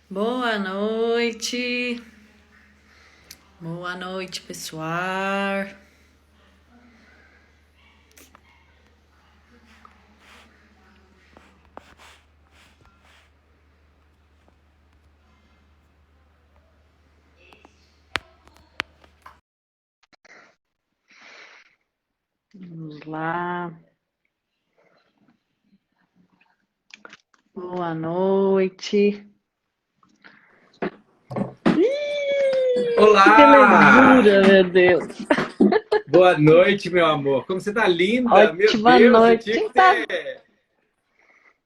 Boa noite. Boa noite, pessoal. Vamos lá. Boa noite. Que Olá! belezura, meu Deus. Boa noite, meu amor. Como você tá linda? Meu Ótima Deus, eu noite. tinha Tinha que que estar ter.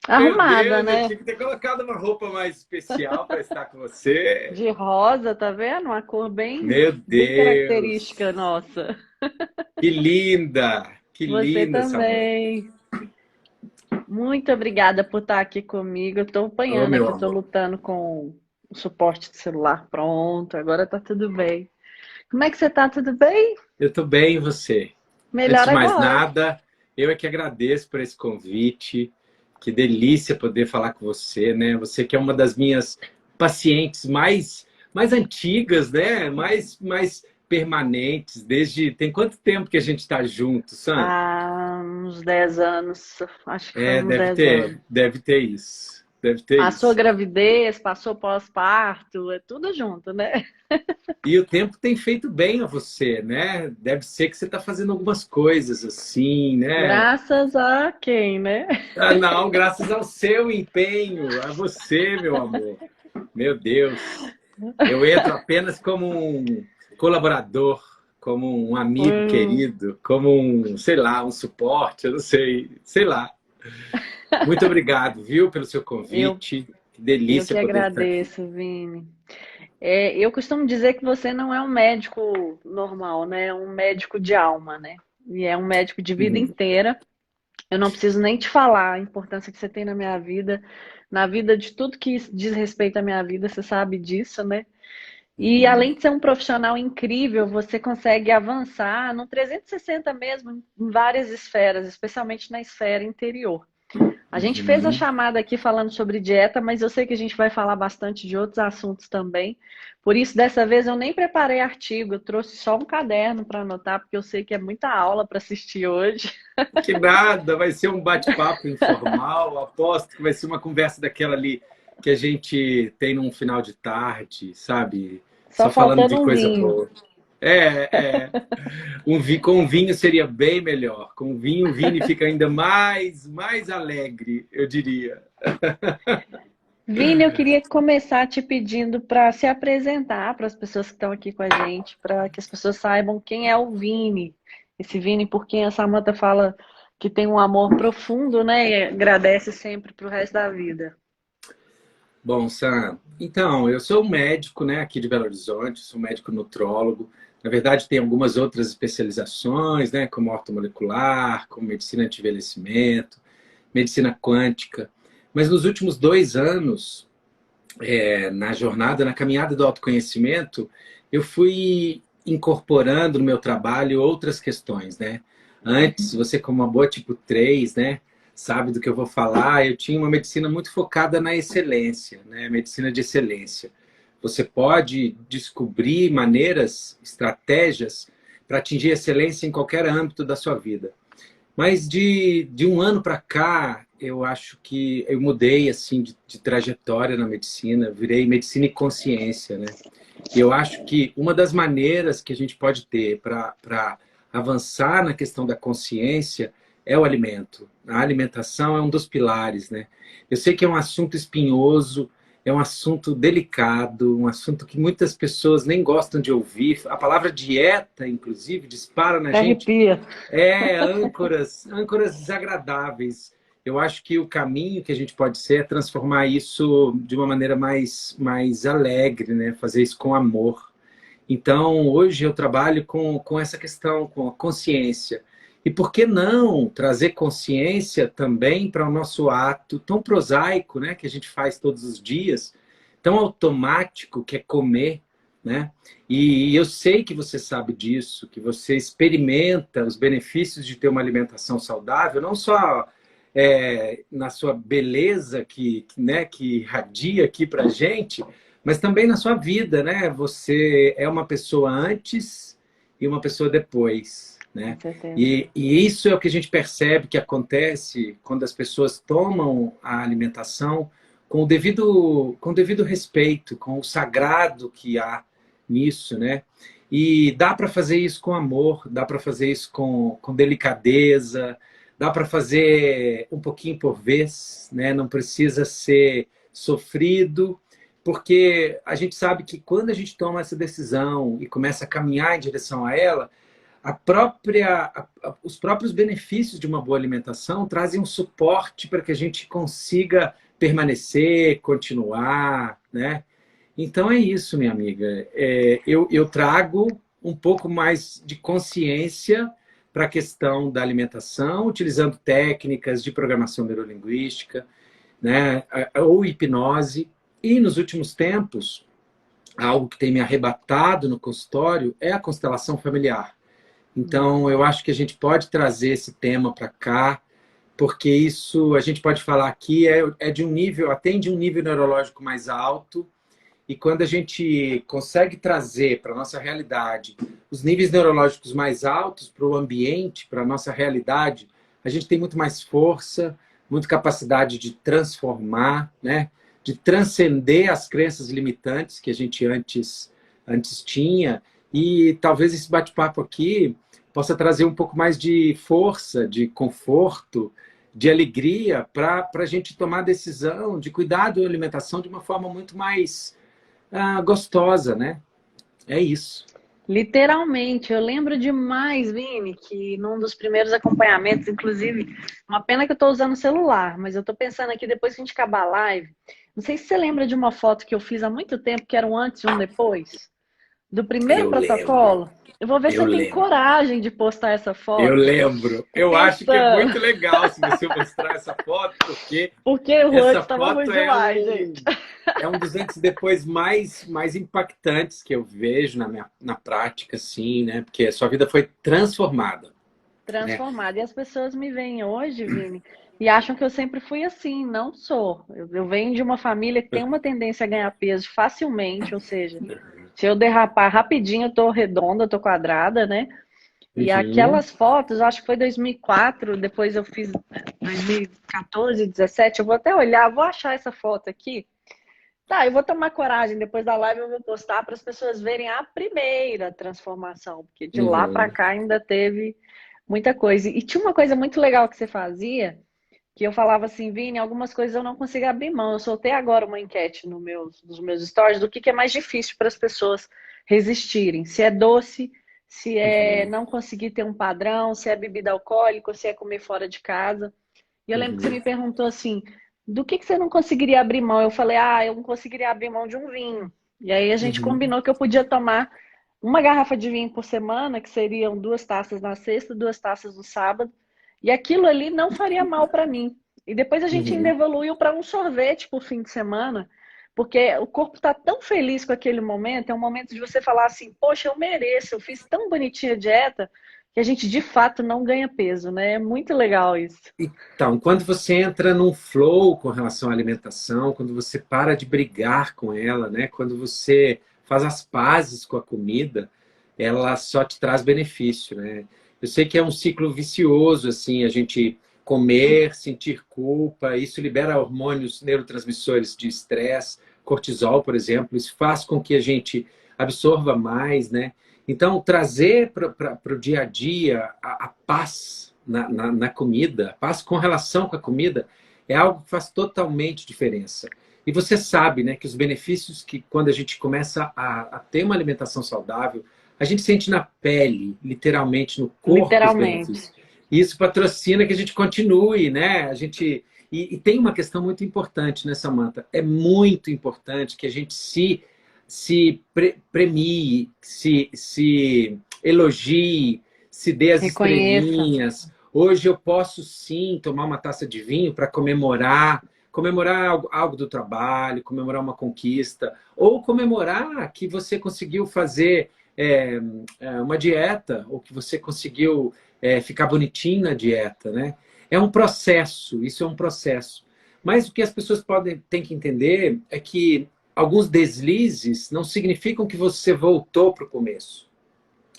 Meu arrumada, Deus, eu né? tinha que ter colocado uma roupa mais especial para estar com você. De rosa, tá vendo? Uma cor bem, Meu bem característica Deus. nossa. Que linda! Que Você linda essa moça. também. Muito obrigada por estar aqui comigo. Eu tô Ô, apanhando meu aqui, tô amor. lutando com o suporte de celular. Pronto, agora tá tudo bem. Como é que você tá? Tudo bem? Eu tô bem, e você? Antes Melhor de mais agora. nada, eu é que agradeço por esse convite. Que delícia poder falar com você, né? Você que é uma das minhas pacientes mais antigas, né? Mais permanentes. Desde tem quanto tempo que a gente está junto, Sam? Há uns 10 anos, acho que foi É, uns 10 anos. deve ter isso, deve ter Passou isso. gravidez, passou pós-parto, é tudo junto, né? E o tempo tem feito bem a você, né? Deve ser que você está fazendo algumas coisas assim, né? Graças a quem, né? Ah, não, graças ao seu empenho, a você, meu amor. Meu Deus. Eu entro apenas como um colaborador, como um amigo Hum, querido, como um, sei lá, um suporte, eu não sei, sei lá. Muito obrigado, viu, pelo seu eu, convite. Que eu delícia que poder estar aqui. agradeço, Vini. É, eu costumo dizer que você não é um médico normal, né? É um médico de alma, né? E é um médico de vida Uhum. inteira. Eu não preciso nem te falar a importância que você tem na minha vida, na vida de tudo que diz respeito à minha vida, você sabe disso, né? E Uhum. além de ser um profissional incrível, você consegue avançar no 360 mesmo, em várias esferas, especialmente na esfera interior. A gente fez a Uhum. chamada aqui falando sobre dieta, mas eu sei que a gente vai falar bastante de outros assuntos também. Por isso, dessa vez eu nem preparei artigo, eu trouxe só um caderno para anotar, porque eu sei que é muita aula para assistir hoje. Que nada, vai ser um bate-papo informal. Aposto que vai ser uma conversa daquela ali que a gente tem num final de tarde, sabe? Só Só falando de faltando um coisa vinho. boa. É. Com um vinho seria bem melhor. Com vinho, o Vini fica ainda mais alegre, eu diria. Vini, eu queria começar te pedindo para se apresentar para as pessoas que estão aqui com a gente, para que as pessoas saibam quem é o Vini. Esse Vini por quem a Samantha fala que tem um amor profundo, né? E agradece sempre para o resto da vida. Bom, Sam, então, eu sou um médico, né, aqui de Belo Horizonte, sou um médico nutrólogo. Na verdade, tem algumas outras especializações, né, como ortomolecular, como medicina anti-envelhecimento, medicina quântica. Mas nos últimos 2 anos, na jornada, na caminhada do autoconhecimento, eu fui incorporando no meu trabalho outras questões, né? Antes, você como uma boa tipo 3, né, sabe do que eu vou falar, eu tinha uma medicina muito focada na excelência, né? Medicina de excelência. Você pode descobrir maneiras, estratégias para atingir excelência em qualquer âmbito da sua vida. Mas de um ano para cá, eu acho que eu mudei assim de trajetória na medicina, virei medicina e consciência, né? E eu acho que uma das maneiras que a gente pode ter para avançar na questão da consciência é o alimento. A alimentação é um dos pilares, né? Eu sei que é um assunto espinhoso, é um assunto delicado, um assunto que muitas pessoas nem gostam de ouvir. A palavra dieta, inclusive, dispara na Até gente arrepia. âncoras desagradáveis. Eu acho que o caminho que a gente pode ser é transformar isso de uma maneira mais alegre, né? Fazer isso com amor. Então, hoje eu trabalho com essa questão, com a consciência. E por que não trazer consciência também para o nosso ato tão prosaico, né? Que a gente faz todos os dias, tão automático, que é comer, né? E eu sei que você sabe disso, que você experimenta os benefícios de ter uma alimentação saudável, não só na sua beleza né, que irradia aqui para a gente, mas também na sua vida, né? Você é uma pessoa antes e uma pessoa depois, Com né? certeza. E isso é o que a gente percebe que acontece quando as pessoas tomam a alimentação com o devido respeito, com o sagrado que há nisso, né? E dá para fazer isso com amor, dá para fazer isso com delicadeza, dá para fazer um pouquinho por vez, né? Não precisa ser sofrido, porque a gente sabe que quando a gente toma essa decisão e começa a caminhar em direção a ela, os próprios benefícios de uma boa alimentação trazem um suporte para que a gente consiga permanecer, continuar, né? Então é isso, minha amiga. Eu trago um pouco mais de consciência para a questão da alimentação, utilizando técnicas de programação neurolinguística, né? Ou hipnose. E nos últimos tempos, algo que tem me arrebatado no consultório é a constelação familiar. Então, eu acho que a gente pode trazer esse tema para cá, porque isso a gente pode falar aqui é de um nível, atende um nível neurológico mais alto, e quando a gente consegue trazer para a nossa realidade os níveis neurológicos mais altos para o ambiente, para a nossa realidade, a gente tem muito mais força, muita capacidade de transformar, né? De transcender as crenças limitantes que a gente antes tinha. E talvez esse bate-papo aqui possa trazer um pouco mais de força, de conforto, de alegria para a gente tomar a decisão de cuidar da alimentação de uma forma muito mais gostosa, né? É isso. Literalmente, eu lembro demais, Vini, que num dos primeiros acompanhamentos, inclusive, uma pena que eu estou usando o celular, mas eu estou pensando aqui, depois que a gente acabar a live, não sei se você lembra de uma foto que eu fiz há muito tempo, que era um antes e um depois, do primeiro Eu lembro, protocolo. Eu vou ver se eu eu tenho lembro. coragem de postar essa Eu foto. lembro. Tô Eu acho que é pensando, muito legal se você mostrar essa foto, porque porque o antes essa estava ruim foto demais, gente. é um dos antes e depois mais impactantes que eu vejo na prática, assim, né? Porque a sua vida foi transformada, né? Transformada. E as pessoas me veem hoje, Vini, e acham que eu sempre fui assim. Não sou. Eu venho de uma família que tem uma tendência a ganhar peso facilmente, ou seja, se eu derrapar rapidinho, eu tô redonda, eu tô quadrada, né? E Uhum, aquelas fotos, acho que foi 2004, depois eu fiz 2014, 17, eu vou até olhar, vou achar essa foto aqui. Tá, eu vou tomar coragem, depois da live eu vou postar para as pessoas verem a primeira transformação, porque de lá para uhum, cá ainda teve muita coisa. E tinha uma coisa muito legal que você fazia, que eu falava assim, Vini, algumas coisas eu não consigo abrir mão. Eu soltei agora uma enquete nos meus stories do que é mais difícil para as pessoas resistirem. Se é doce, se é uhum, não conseguir ter um padrão, se é bebida alcoólica, se é comer fora de casa. E eu lembro que você uhum, me perguntou assim, do que você não conseguiria abrir mão? Eu falei, eu não conseguiria abrir mão de um vinho. E aí a gente uhum, combinou que eu podia tomar uma garrafa de vinho por semana, que seriam 2 taças na sexta, 2 taças no sábado. E aquilo ali não faria mal para mim. E depois a gente ainda uhum. evoluiu para um sorvete por fim de semana, porque o corpo está tão feliz com aquele momento, é um momento de você falar assim, poxa, eu mereço, eu fiz tão bonitinha a dieta, que a gente de fato não ganha peso, né? É muito legal isso. Então, quando você entra num flow com relação à alimentação, quando você para de brigar com ela, né? Quando você faz as pazes com a comida, ela só te traz benefício, né? Eu sei que é um ciclo vicioso, assim, a gente comer, sentir culpa, isso libera hormônios neurotransmissores de estresse, cortisol, por exemplo, isso faz com que a gente absorva mais, né? Então, trazer para o dia a dia a paz na comida, paz com relação com a comida, é algo que faz totalmente diferença. E você sabe, né, que os benefícios que quando a gente começa a ter uma alimentação saudável, a gente sente na pele, literalmente no corpo, os Literalmente. benefícios. E isso patrocina que a gente continue, né? E tem uma questão muito importante, né, Samantha? É muito importante que a gente premie, se elogie, se dê as Reconheça. estrelinhas. Hoje eu posso sim tomar uma taça de vinho para comemorar algo do trabalho, comemorar uma conquista, ou comemorar que você conseguiu fazer uma dieta, ou que você conseguiu ficar bonitinho na dieta, né? É um processo, isso é um processo. Mas o que as pessoas têm que entender é que alguns deslizes não significam que você voltou para o começo,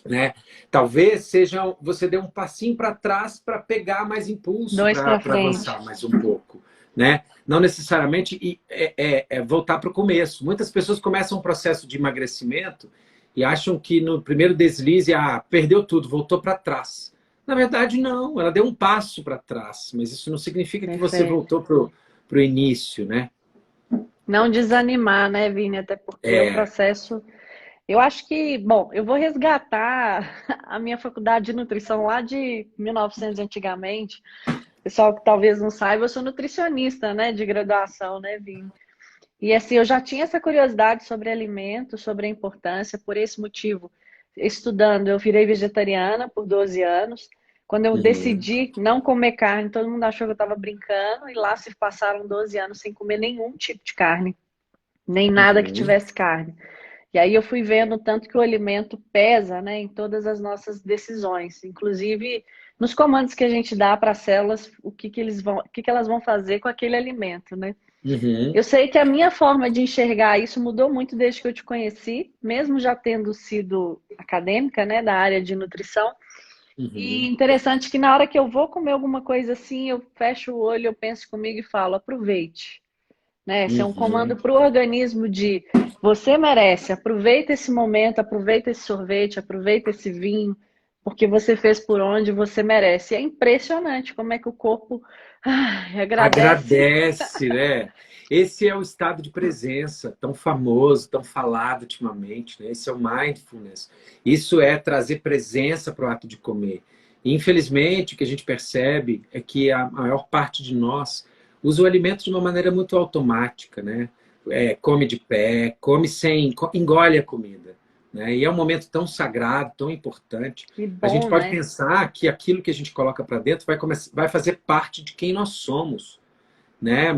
né? Talvez seja você deu um passinho para trás para pegar mais impulso, Dois para para frente. avançar mais um pouco, né? Não necessariamente voltar para o começo. Muitas pessoas começam um processo de emagrecimento e acham que no primeiro deslize, perdeu tudo, voltou para trás. Na verdade, não. Ela deu um passo para trás, mas isso não significa que você Perfeito. voltou para o início, né? Não desanimar, né, Vini? Até porque o É. processo. Eu acho que, bom, eu vou resgatar a minha faculdade de nutrição lá de 1900 antigamente. Pessoal que talvez não saiba, eu sou nutricionista, né, de graduação, né, Vini? E assim, eu já tinha essa curiosidade sobre alimentos, sobre a importância, por esse motivo, estudando, eu virei vegetariana por 12 anos. Quando eu Uhum, decidi não comer carne, todo mundo achou que eu estava brincando, e lá se passaram 12 anos sem comer nenhum tipo de carne, nem nada que uhum. tivesse carne. E aí eu fui vendo tanto que o alimento pesa, né, em todas as nossas decisões, inclusive nos comandos que a gente dá para as células, o que elas vão fazer com aquele alimento, né? Uhum, Eu sei que a minha forma de enxergar isso mudou muito desde que eu te conheci, mesmo já tendo sido acadêmica, né, da área de nutrição. E uhum, interessante que na hora que eu vou comer alguma coisa assim, eu fecho o olho, eu penso comigo e falo, aproveite, né? Esse é um comando uhum. para o organismo de você merece, aproveita esse momento, aproveita esse sorvete, aproveita esse vinho, porque você fez por onde você merece. E é impressionante como é que o corpo agradece. Agradece, né? Esse é o estado de presença, tão famoso, tão falado ultimamente, né? Esse é o mindfulness. Isso é trazer presença para o ato de comer. E, infelizmente, o que a gente percebe é que a maior parte de nós usa o alimento de uma maneira muito automática, né? Come de pé, come sem, engole a comida, né? E é um momento tão sagrado, tão importante. Que A gente bom, pode né? pensar que aquilo que a gente coloca para dentro vai fazer parte de quem nós somos, né?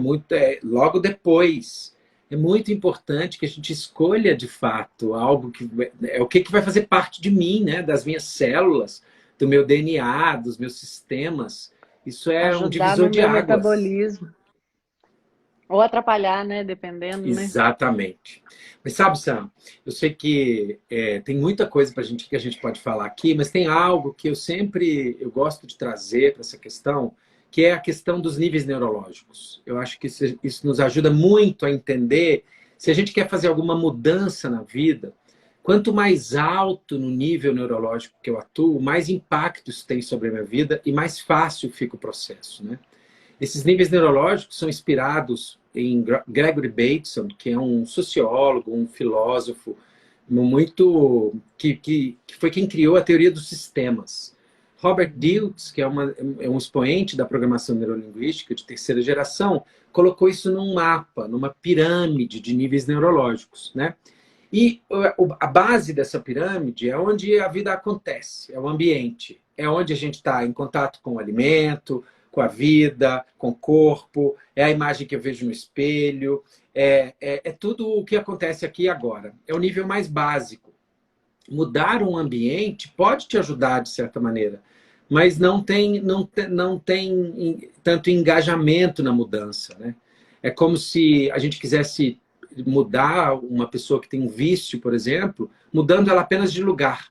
Logo depois. É muito importante que a gente escolha de fato algo que é o que vai fazer parte de mim, né? Das minhas células, do meu DNA, dos meus sistemas. Isso é um Ajudar divisor no de meu águas. metabolismo. Ou atrapalhar, né? Dependendo, né? Exatamente. Mas sabe, Sam, eu sei que tem muita coisa que a gente pode falar aqui, mas tem algo que eu gosto de trazer para essa questão, que é a questão dos níveis neurológicos. Eu acho que isso nos ajuda muito a entender se a gente quer fazer alguma mudança na vida. Quanto mais alto no nível neurológico que eu atuo, mais impacto isso tem sobre a minha vida e mais fácil fica o processo, né? Esses níveis neurológicos são inspirados em Gregory Bateson, que é um sociólogo, um filósofo muito que foi quem criou a teoria dos sistemas. Robert Dilts, que é um expoente da programação neurolinguística de terceira geração, colocou isso num mapa, numa pirâmide de níveis neurológicos, né? E a base dessa pirâmide é onde a vida acontece, é o ambiente, é onde a gente está em contato com o alimento, com a vida, com o corpo, é a imagem que eu vejo no espelho, é tudo o que acontece aqui e agora. É o nível mais básico. Mudar um ambiente pode te ajudar de certa maneira, mas não tem tanto engajamento na mudança, né? É como se a gente quisesse mudar uma pessoa que tem um vício, por exemplo, mudando ela apenas de lugar,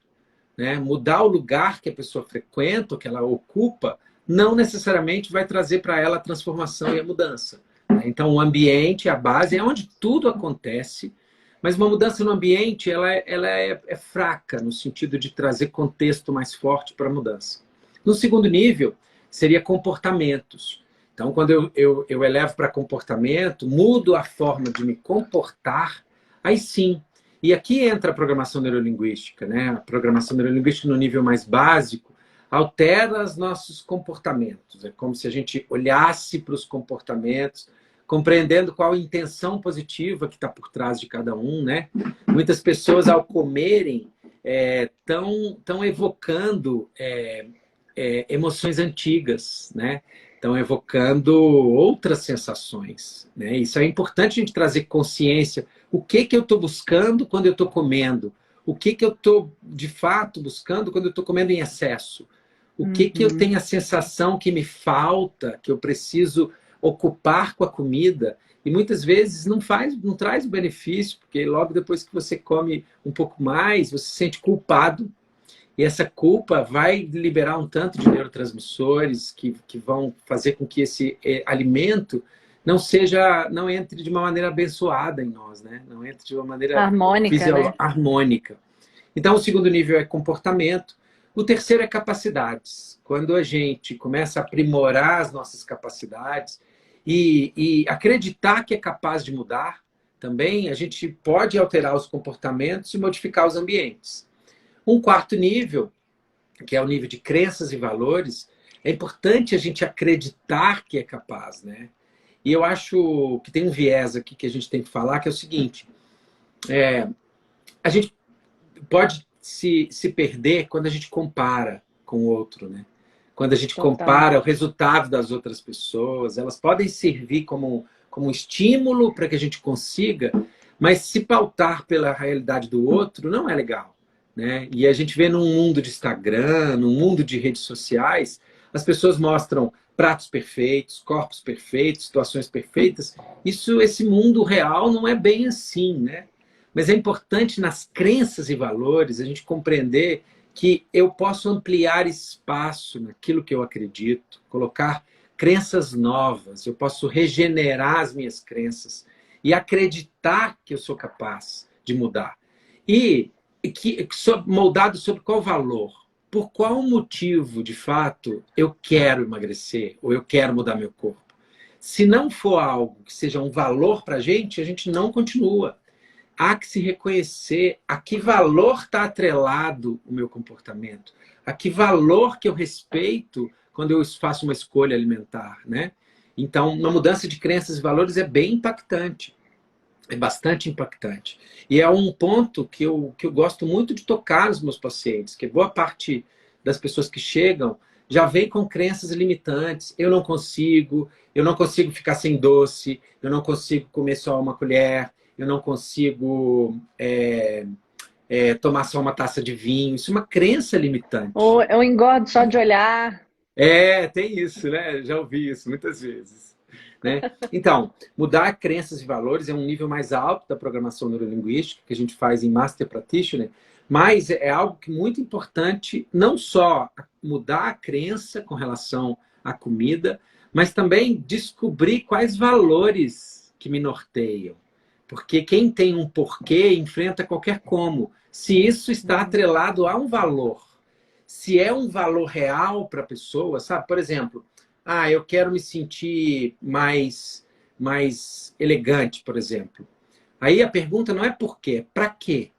né? Mudar o lugar que a pessoa frequenta, que ela ocupa, não necessariamente vai trazer para ela a transformação e a mudança, né? Então, o ambiente, a base, é onde tudo acontece, mas uma mudança no ambiente ela é fraca, no sentido de trazer contexto mais forte para a mudança. No segundo nível, seria comportamentos. Então, quando eu elevo para comportamento, mudo a forma de me comportar, aí sim. E aqui entra a programação neurolinguística, né? A programação neurolinguística no nível mais básico altera os nossos comportamentos. É como se a gente olhasse para os comportamentos, compreendendo qual a intenção positiva que está por trás de cada um, né? Muitas pessoas, ao comerem, estão evocando emoções antigas, né? Estão evocando outras sensações, né? Isso é importante a gente trazer consciência. O que eu estou buscando quando eu estou comendo? O que eu estou, de fato, buscando quando eu estou comendo em excesso? O que que eu tenho a sensação que me falta, que eu preciso ocupar com a comida, e muitas vezes não traz o benefício, porque logo depois que você come um pouco mais, você se sente culpado, e essa culpa vai liberar um tanto de neurotransmissores que vão fazer com que esse alimento não entre de uma maneira abençoada em nós, né? Não entre de uma maneira Harmônica, né? harmônica. Então, o segundo nível é comportamento. O terceiro é capacidades. Quando a gente começa a aprimorar as nossas capacidades e acreditar que é capaz de mudar, também a gente pode alterar os comportamentos e modificar os ambientes. Um quarto nível, que é o nível de crenças e valores, é importante a gente acreditar que é capaz, né? E eu acho que tem um viés aqui que a gente tem que falar, que é o seguinte: a gente pode se perder quando a gente compara com o outro, né? Quando a gente compara o resultado das outras pessoas, elas podem servir como um estímulo para que a gente consiga, mas se pautar pela realidade do outro não é legal, né? E a gente vê num mundo de Instagram, num mundo de redes sociais, as pessoas mostram pratos perfeitos, corpos perfeitos, situações perfeitas. Esse mundo real não é bem assim, né? Mas é importante nas crenças e valores a gente compreender que eu posso ampliar espaço naquilo que eu acredito, colocar crenças novas, eu posso regenerar as minhas crenças e acreditar que eu sou capaz de mudar. E moldado sobre qual valor? Por qual motivo, de fato, eu quero emagrecer ou eu quero mudar meu corpo? Se não for algo que seja um valor para a gente não continua. Há que se reconhecer a que valor está atrelado o meu comportamento, a que valor que eu respeito quando eu faço uma escolha alimentar, né? Então, uma mudança de crenças e valores é bem impactante, é bastante impactante. E é um ponto que eu gosto muito de tocar nos meus pacientes, que boa parte das pessoas que chegam já vem com crenças limitantes. Eu não consigo ficar sem doce, eu não consigo comer só uma colher, eu não consigo tomar só uma taça de vinho. Isso é uma crença limitante. Ou eu engordo só de olhar. Tem isso, né? Já ouvi isso muitas vezes. Né? Então, mudar crenças e valores é um nível mais alto da programação neurolinguística, que a gente faz em Master Practitioner, mas é algo que é muito importante, não só mudar a crença com relação à comida, mas também descobrir quais valores que me norteiam. Porque quem tem um porquê enfrenta qualquer como. Se isso está atrelado a um valor, se é um valor real para a pessoa, sabe? Por exemplo, eu quero me sentir mais elegante, por exemplo. Aí a pergunta não é por quê, é para quê?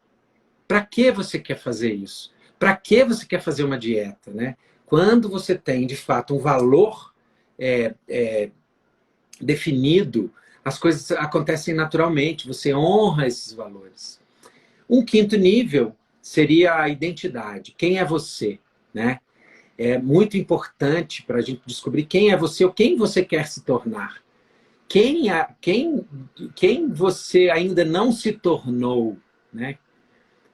Para que você quer fazer isso? Para que você quer fazer uma dieta, né? Quando você tem, de fato, um valor definido, as coisas acontecem naturalmente, você honra esses valores. Um quinto nível seria a identidade. Quem é você, né? É muito importante para a gente descobrir quem é você ou quem você quer se tornar. Quem você ainda não se tornou, né?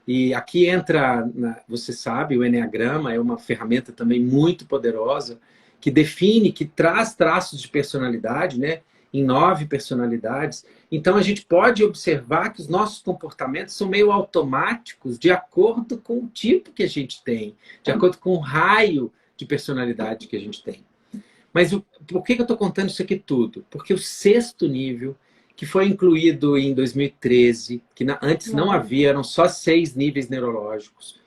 E aqui entra, você sabe, o Eneagrama é uma ferramenta também muito poderosa que define, que traz traços de personalidade, né? Em 9 personalidades. Então, a gente pode observar que os nossos comportamentos são meio automáticos de acordo com o tipo que a gente tem, de acordo com o raio de personalidade que a gente tem. Mas por que eu estou contando isso aqui tudo? Porque o sexto nível, que foi incluído em 2013, que antes não havia, eram só 6 níveis neurológicos,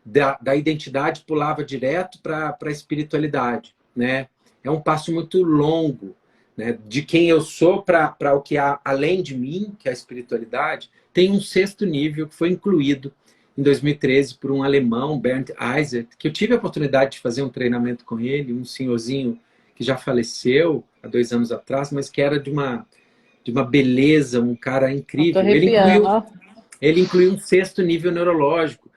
da identidade pulava direto para a espiritualidade, né? É um passo muito longo, né? De quem eu sou para o que há além de mim, que é a espiritualidade. Tem um sexto nível que foi incluído em 2013 por um alemão, Bernd Eiser, que eu tive a oportunidade de fazer um treinamento com ele, um senhorzinho que já faleceu há 2 anos atrás, mas que era de uma beleza, um cara incrível. Ele incluiu um sexto nível neurológico.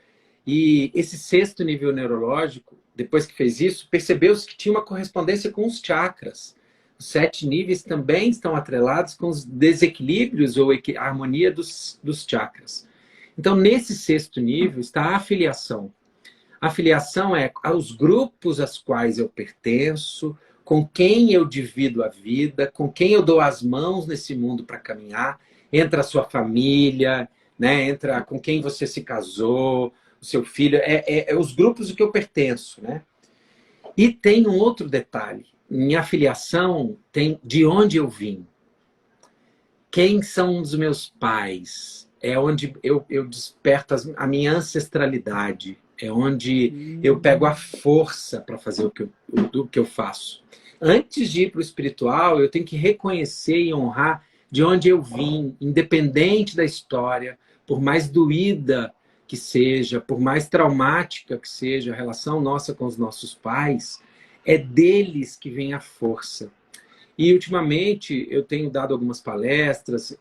E esse sexto nível neurológico, depois que fez isso, percebeu-se que tinha uma correspondência com os chakras. Os 7 níveis também estão atrelados com os desequilíbrios ou a harmonia dos chakras. Então, nesse sexto nível está a afiliação. A filiação é aos grupos aos quais eu pertenço, com quem eu divido a vida, com quem eu dou as mãos nesse mundo para caminhar. Entra a sua família, né? Entra com quem você se casou, o seu filho. É os grupos a que eu pertenço, né? E tem um outro detalhe. Minha filiação tem de onde eu vim. Quem são os meus pais? É onde eu desperto a minha ancestralidade. É onde eu pego a força para fazer o que eu faço. Antes de ir para o espiritual, eu tenho que reconhecer e honrar de onde eu vim, independente da história, por mais doída que seja, por mais traumática que seja a relação nossa com os nossos pais, é deles que vem a força. E, ultimamente, eu tenho dado algumas palestras,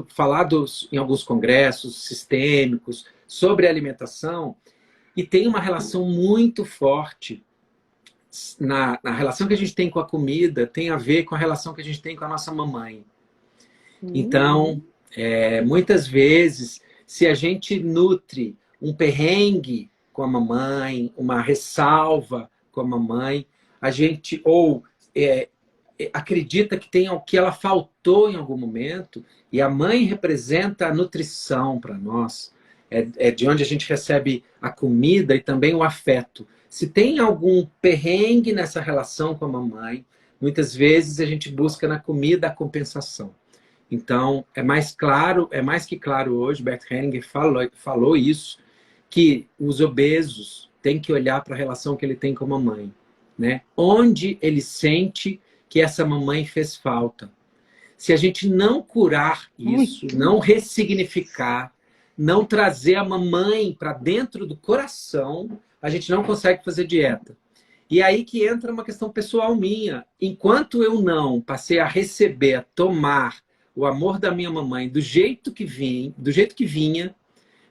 falado em alguns congressos sistêmicos sobre alimentação, e tem uma relação muito forte na relação que a gente tem com a comida, tem a ver com a relação que a gente tem com a nossa mamãe. Então, muitas vezes, se a gente nutre um perrengue com a mamãe, uma ressalva com a mamãe, a gente acredita que ela faltou em algum momento, e a mãe representa a nutrição para nós. É de onde a gente recebe a comida e também o afeto. Se tem algum perrengue nessa relação com a mamãe, muitas vezes a gente busca na comida a compensação. Então, é mais que claro hoje, Bert Hellinger falou isso, que os obesos têm que olhar para a relação que ele tem com a mamãe, né? Onde ele sente que essa mamãe fez falta. Se a gente não curar isso, não ressignificar, não trazer a mamãe para dentro do coração, a gente não consegue fazer dieta. E aí que entra uma questão pessoal minha. Enquanto eu não passei a receber, a tomar o amor da minha mamãe do jeito que vinha,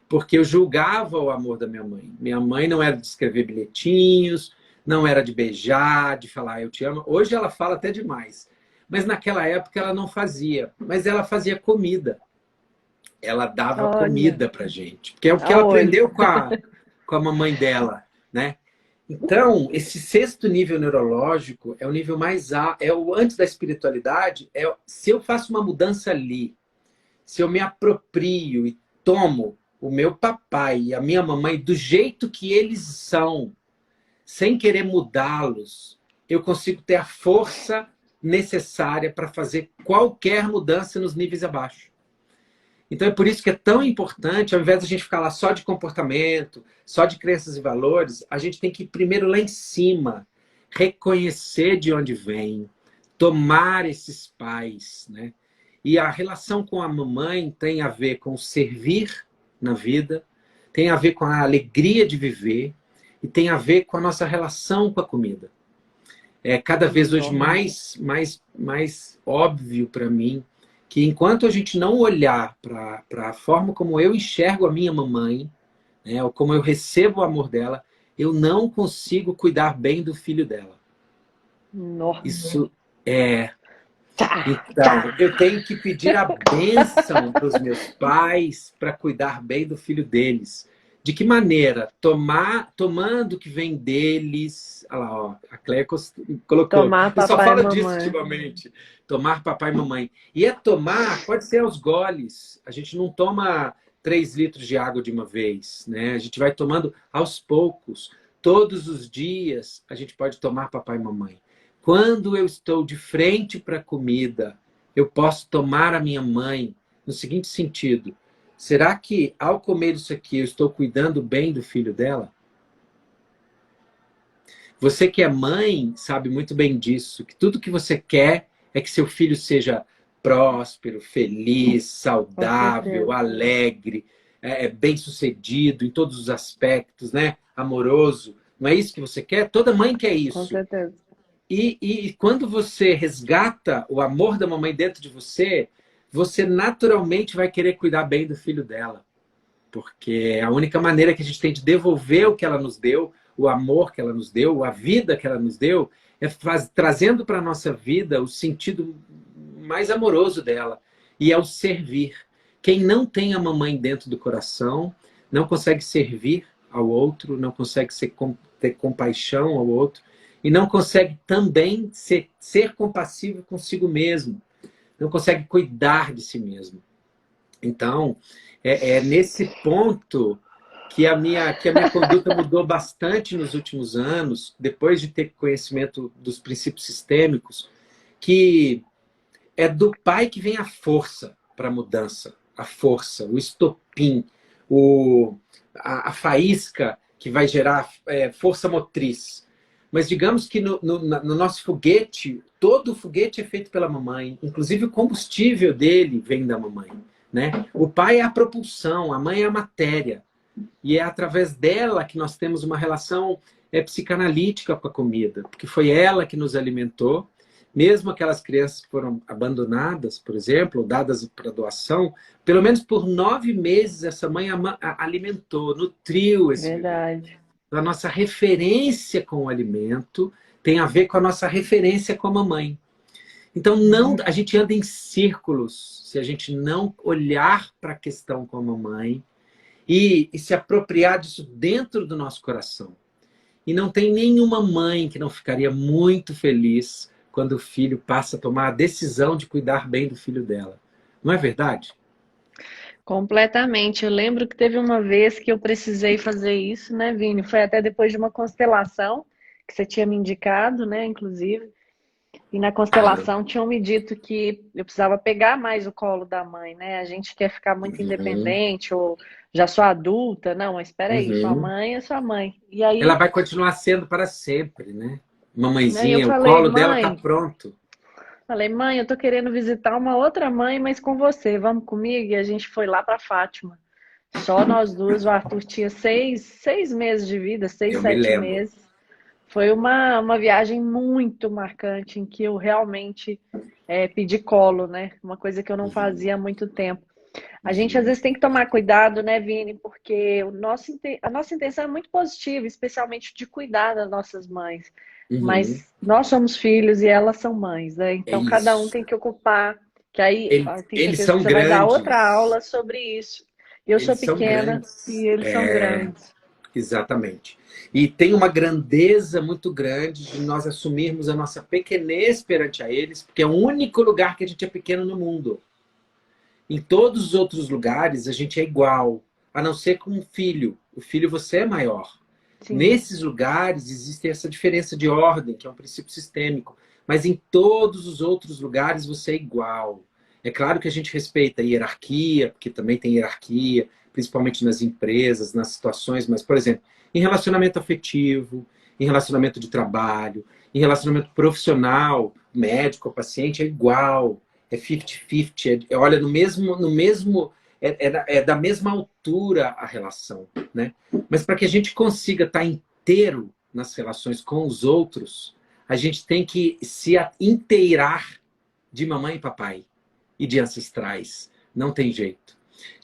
porque eu julgava o amor da minha mãe. Minha mãe não era de escrever bilhetinhos, não era de beijar, de falar eu te amo. Hoje ela fala até demais. Mas naquela época ela não fazia. Mas ela fazia comida. Ela dava comida pra gente. Porque é o que ela aprendeu com a mamãe dela, né? Então, esse sexto nível neurológico é o nível mais alto, é o antes da espiritualidade. Se eu faço uma mudança ali, se eu me aproprio e tomo o meu papai e a minha mamãe do jeito que eles são, sem querer mudá-los, eu consigo ter a força necessária para fazer qualquer mudança nos níveis abaixo. Então é por isso que é tão importante, ao invés de a gente ficar lá só de comportamento, só de crenças e valores, a gente tem que ir primeiro lá em cima, reconhecer de onde vem, tomar esses pais, né? E a relação com a mamãe tem a ver com servir na vida, tem a ver com a alegria de viver e tem a ver com a nossa relação com a comida. É cada vez hoje mais óbvio para mim que enquanto a gente não olhar para a forma como eu enxergo a minha mamãe, né, ou como eu recebo o amor dela, eu não consigo cuidar bem do filho dela. Nossa. Isso é... Então, eu tenho que pedir a bênção para os meus pais para cuidar bem do filho deles. De que maneira? Tomando o que vem deles. Olha lá, ó, a Cléia colocou. Tomar Eu só papai falo e disso mamãe. ultimamente. Tomar papai e mamãe. E tomar, pode ser aos goles. A gente não toma 3 litros de água de uma vez, né? A gente vai tomando aos poucos. Todos os dias a gente pode tomar papai e mamãe. Quando eu estou de frente para a comida, eu posso tomar a minha mãe no seguinte sentido. Será que, ao comer isso aqui, eu estou cuidando bem do filho dela? Você que é mãe sabe muito bem disso, que tudo que você quer é que seu filho seja próspero, feliz, saudável, alegre, bem-sucedido em todos os aspectos, né? Amoroso. Não é isso que você quer? Toda mãe quer isso. Com certeza. E quando você resgata o amor da mamãe dentro de você, você naturalmente vai querer cuidar bem do filho dela. Porque a única maneira que a gente tem de devolver o que ela nos deu, o amor que ela nos deu, a vida que ela nos deu, é trazendo para a nossa vida o sentido mais amoroso dela. E é o servir. Quem não tem a mamãe dentro do coração, não consegue servir ao outro, não consegue ter compaixão ao outro, e não consegue também ser compassivo consigo mesmo, não consegue cuidar de si mesmo. Então, é nesse ponto que a minha conduta mudou bastante nos últimos anos, depois de ter conhecimento dos princípios sistêmicos, que é do pai que vem a força para a mudança, a força, o estopim, a faísca que vai gerar força motriz. Mas digamos que no nosso foguete, todo o foguete é feito pela mamãe, inclusive o combustível dele vem da mamãe. Né? O pai é a propulsão, a mãe é a matéria. E é através dela que nós temos uma relação psicanalítica com a comida, porque foi ela que nos alimentou. Mesmo aquelas crianças que foram abandonadas, por exemplo, ou dadas para doação, pelo menos por 9 meses essa mãe alimentou, nutriu esse bebê. Verdade. Então, a nossa referência com o alimento tem a ver com a nossa referência com a mamãe. Então, a gente anda em círculos se a gente não olhar para a questão com a mamãe e se apropriar disso dentro do nosso coração. E não tem nenhuma mãe que não ficaria muito feliz quando o filho passa a tomar a decisão de cuidar bem do filho dela. Não é verdade? Completamente. Eu lembro que teve uma vez que eu precisei fazer isso, né, Vini? Foi até depois de uma constelação que você tinha me indicado, né, inclusive. E na constelação tinham me dito que eu precisava pegar mais o colo da mãe, né? A gente quer ficar muito Uhum. independente ou já sou adulta. Não, mas espera aí, sua Uhum. mãe é sua mãe. E Ela aí, vai continuar sendo para sempre, né? né, eu Mamãezinha, o falei, colo dela está mãe, pronto. eu tô querendo visitar uma outra mãe, mas com você, vamos comigo? E a gente foi lá para Fátima. Só nós duas, o Arthur tinha 6 meses de vida, seis, Eu me sete lembro. meses. Foi uma viagem muito marcante, em que eu realmente pedi colo, né? Uma coisa que eu não Uhum. fazia há muito tempo. A gente às Uhum. vezes tem que tomar cuidado, né, Vini? Porque a nossa intenção é muito positiva, especialmente de cuidar das nossas mães. Uhum. Mas nós somos filhos e elas são mães, né? É Então cada um isso. tem que ocupar. Que aí tenho Eles certeza que são você vai dar outra grandes. aula sobre isso. Eu sou Eles são pequena e grandes. eles são grandes. Exatamente. E tem uma grandeza muito grande de nós assumirmos a nossa pequenez perante a eles, porque é o único lugar que a gente é pequeno no mundo. Em todos os outros lugares a gente é igual, a não ser com um filho. O filho você é maior. Sim. Nesses lugares existe essa diferença de ordem, que é um princípio sistêmico. Mas em todos os outros lugares você é igual. É claro que a gente respeita a hierarquia, porque também tem hierarquia, principalmente nas empresas, nas situações, mas, por exemplo, em relacionamento afetivo, em relacionamento de trabalho, em relacionamento profissional, médico, paciente, é igual. É 50-50, olha, é da mesma altura a relação, né? Mas para que a gente consiga estar inteiro nas relações com os outros, a gente tem que se inteirar de mamãe e papai e de ancestrais. Não tem jeito.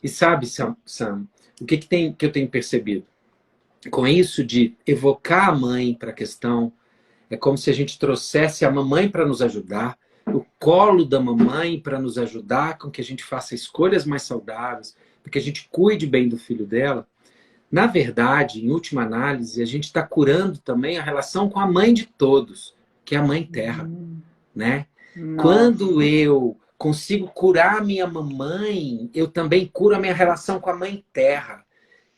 E sabe, Sam, o que eu tenho percebido? Com isso de evocar a mãe para a questão, é como se a gente trouxesse a mamãe para nos ajudar, o colo da mamãe para nos ajudar com que a gente faça escolhas mais saudáveis, para que a gente cuide bem do filho dela. Na verdade, em última análise, a gente está curando também a relação com a mãe de todos, que é a Mãe Terra, né? Quando Nossa. eu consigo curar a minha mamãe, eu também curo a minha relação com a Mãe Terra,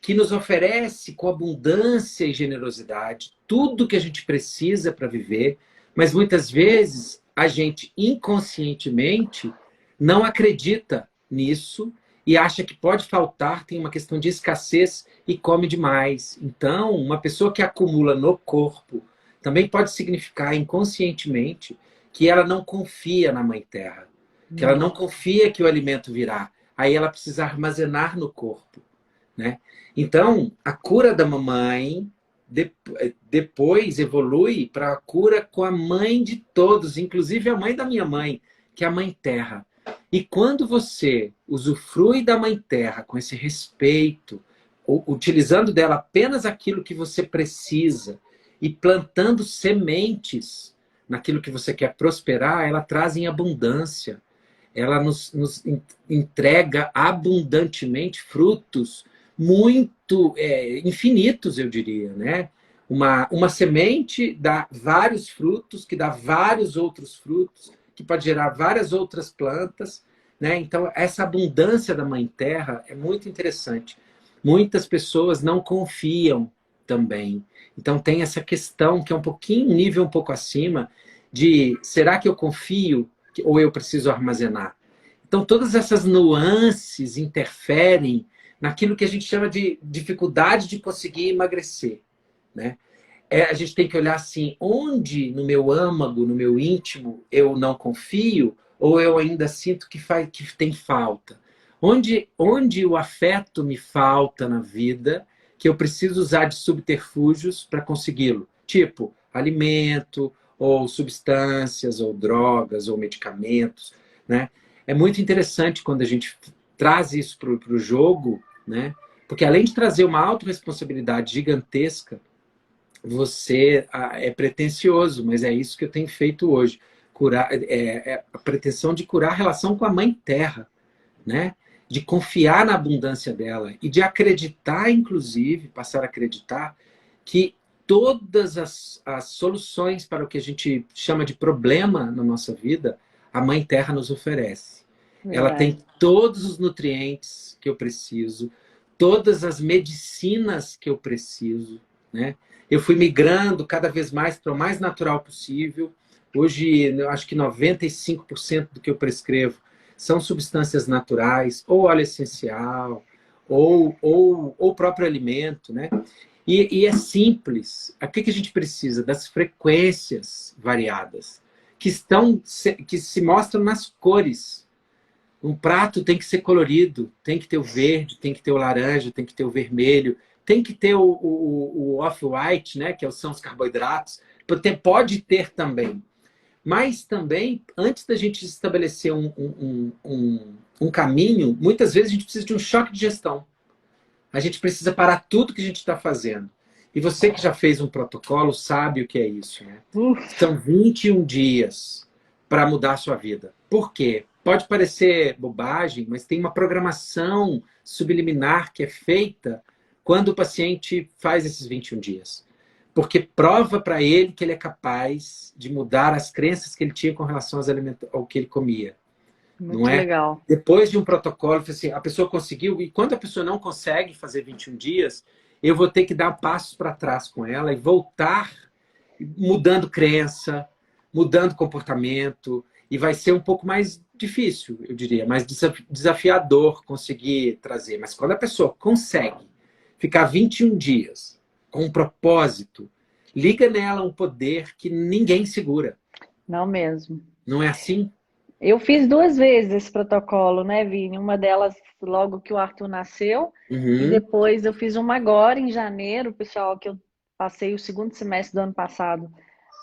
que nos oferece com abundância e generosidade tudo que a gente precisa para viver, mas muitas vezes a gente inconscientemente não acredita nisso e acha que pode faltar, tem uma questão de escassez e come demais. Então, uma pessoa que acumula no corpo também pode significar inconscientemente que ela não confia na Mãe Terra, que ela não Nossa. confia que o alimento virá. Aí ela precisa armazenar no corpo, né? Então, a cura da mamãe depois evolui para a cura com a mãe de todos, inclusive a mãe da minha mãe, que é a Mãe Terra. E quando você usufrui da Mãe Terra com esse respeito, utilizando dela apenas aquilo que você precisa e plantando sementes naquilo que você quer prosperar, ela traz em abundância. Ela nos entrega abundantemente frutos muito infinitos, eu diria, né? Uma semente dá vários frutos, que dá vários outros frutos, que pode gerar várias outras plantas, né? Então, essa abundância da Mãe Terra é muito interessante. Muitas pessoas não confiam também. Então, tem essa questão que é um nível um pouco acima de será que eu confio ou eu preciso armazenar? Então, todas essas nuances interferem naquilo que a gente chama de dificuldade de conseguir emagrecer, né? A gente tem que olhar assim, onde no meu âmago, no meu íntimo, eu não confio ou eu ainda sinto que tem falta? Onde o afeto me falta na vida, que eu preciso usar de subterfúgios para consegui-lo? Tipo, alimento, ou substâncias, ou drogas, ou medicamentos, né? É muito interessante quando a gente traz isso para o jogo, né? Porque além de trazer uma autorresponsabilidade gigantesca, você é pretensioso, mas é isso que eu tenho feito hoje. A pretensão de curar a relação com a Mãe Terra, né? De confiar na abundância dela e de acreditar, inclusive, passar a acreditar que todas as soluções para o que a gente chama de problema na nossa vida, a Mãe Terra nos oferece. Ela tem Verdade. todos os nutrientes que eu preciso, todas as medicinas que eu preciso, né? Eu fui migrando cada vez mais para o mais natural possível. Hoje, eu acho que 95% do que eu prescrevo são substâncias naturais, ou óleo essencial, ou o próprio alimento, né? E é simples. O que a gente precisa? Das frequências variadas, que se mostram nas cores. Um prato tem que ser colorido, tem que ter o verde, tem que ter o laranja, tem que ter o vermelho, tem que ter o off-white, né, que são os carboidratos. Pode ter também. Mas também, antes da gente estabelecer um caminho, muitas vezes a gente precisa de um choque de gestão. A gente precisa parar tudo que a gente está fazendo. E você que já fez um protocolo sabe o que é isso, né? Uf, São 21 dias para mudar a sua vida. Por quê? Pode parecer bobagem, mas tem uma programação subliminar que é feita quando o paciente faz esses 21 dias. Porque prova para ele que ele é capaz de mudar as crenças que ele tinha com relação ao que ele comia. Não muito é? legal. Depois de um protocolo, assim, a pessoa conseguiu, e quando a pessoa não consegue fazer 21 dias, eu vou ter que dar passos para trás com ela e voltar mudando crença, mudando comportamento, e vai ser um pouco mais difícil, eu diria, mais desafiador conseguir trazer. Mas quando a pessoa consegue ficar 21 dias com um propósito, liga nela um poder que ninguém segura. Não mesmo. Não é assim? Eu fiz duas vezes esse protocolo, né, Vini? Uma delas logo que o Arthur nasceu, e Uhum. depois eu fiz uma agora em janeiro, pessoal, que eu passei o segundo semestre do ano passado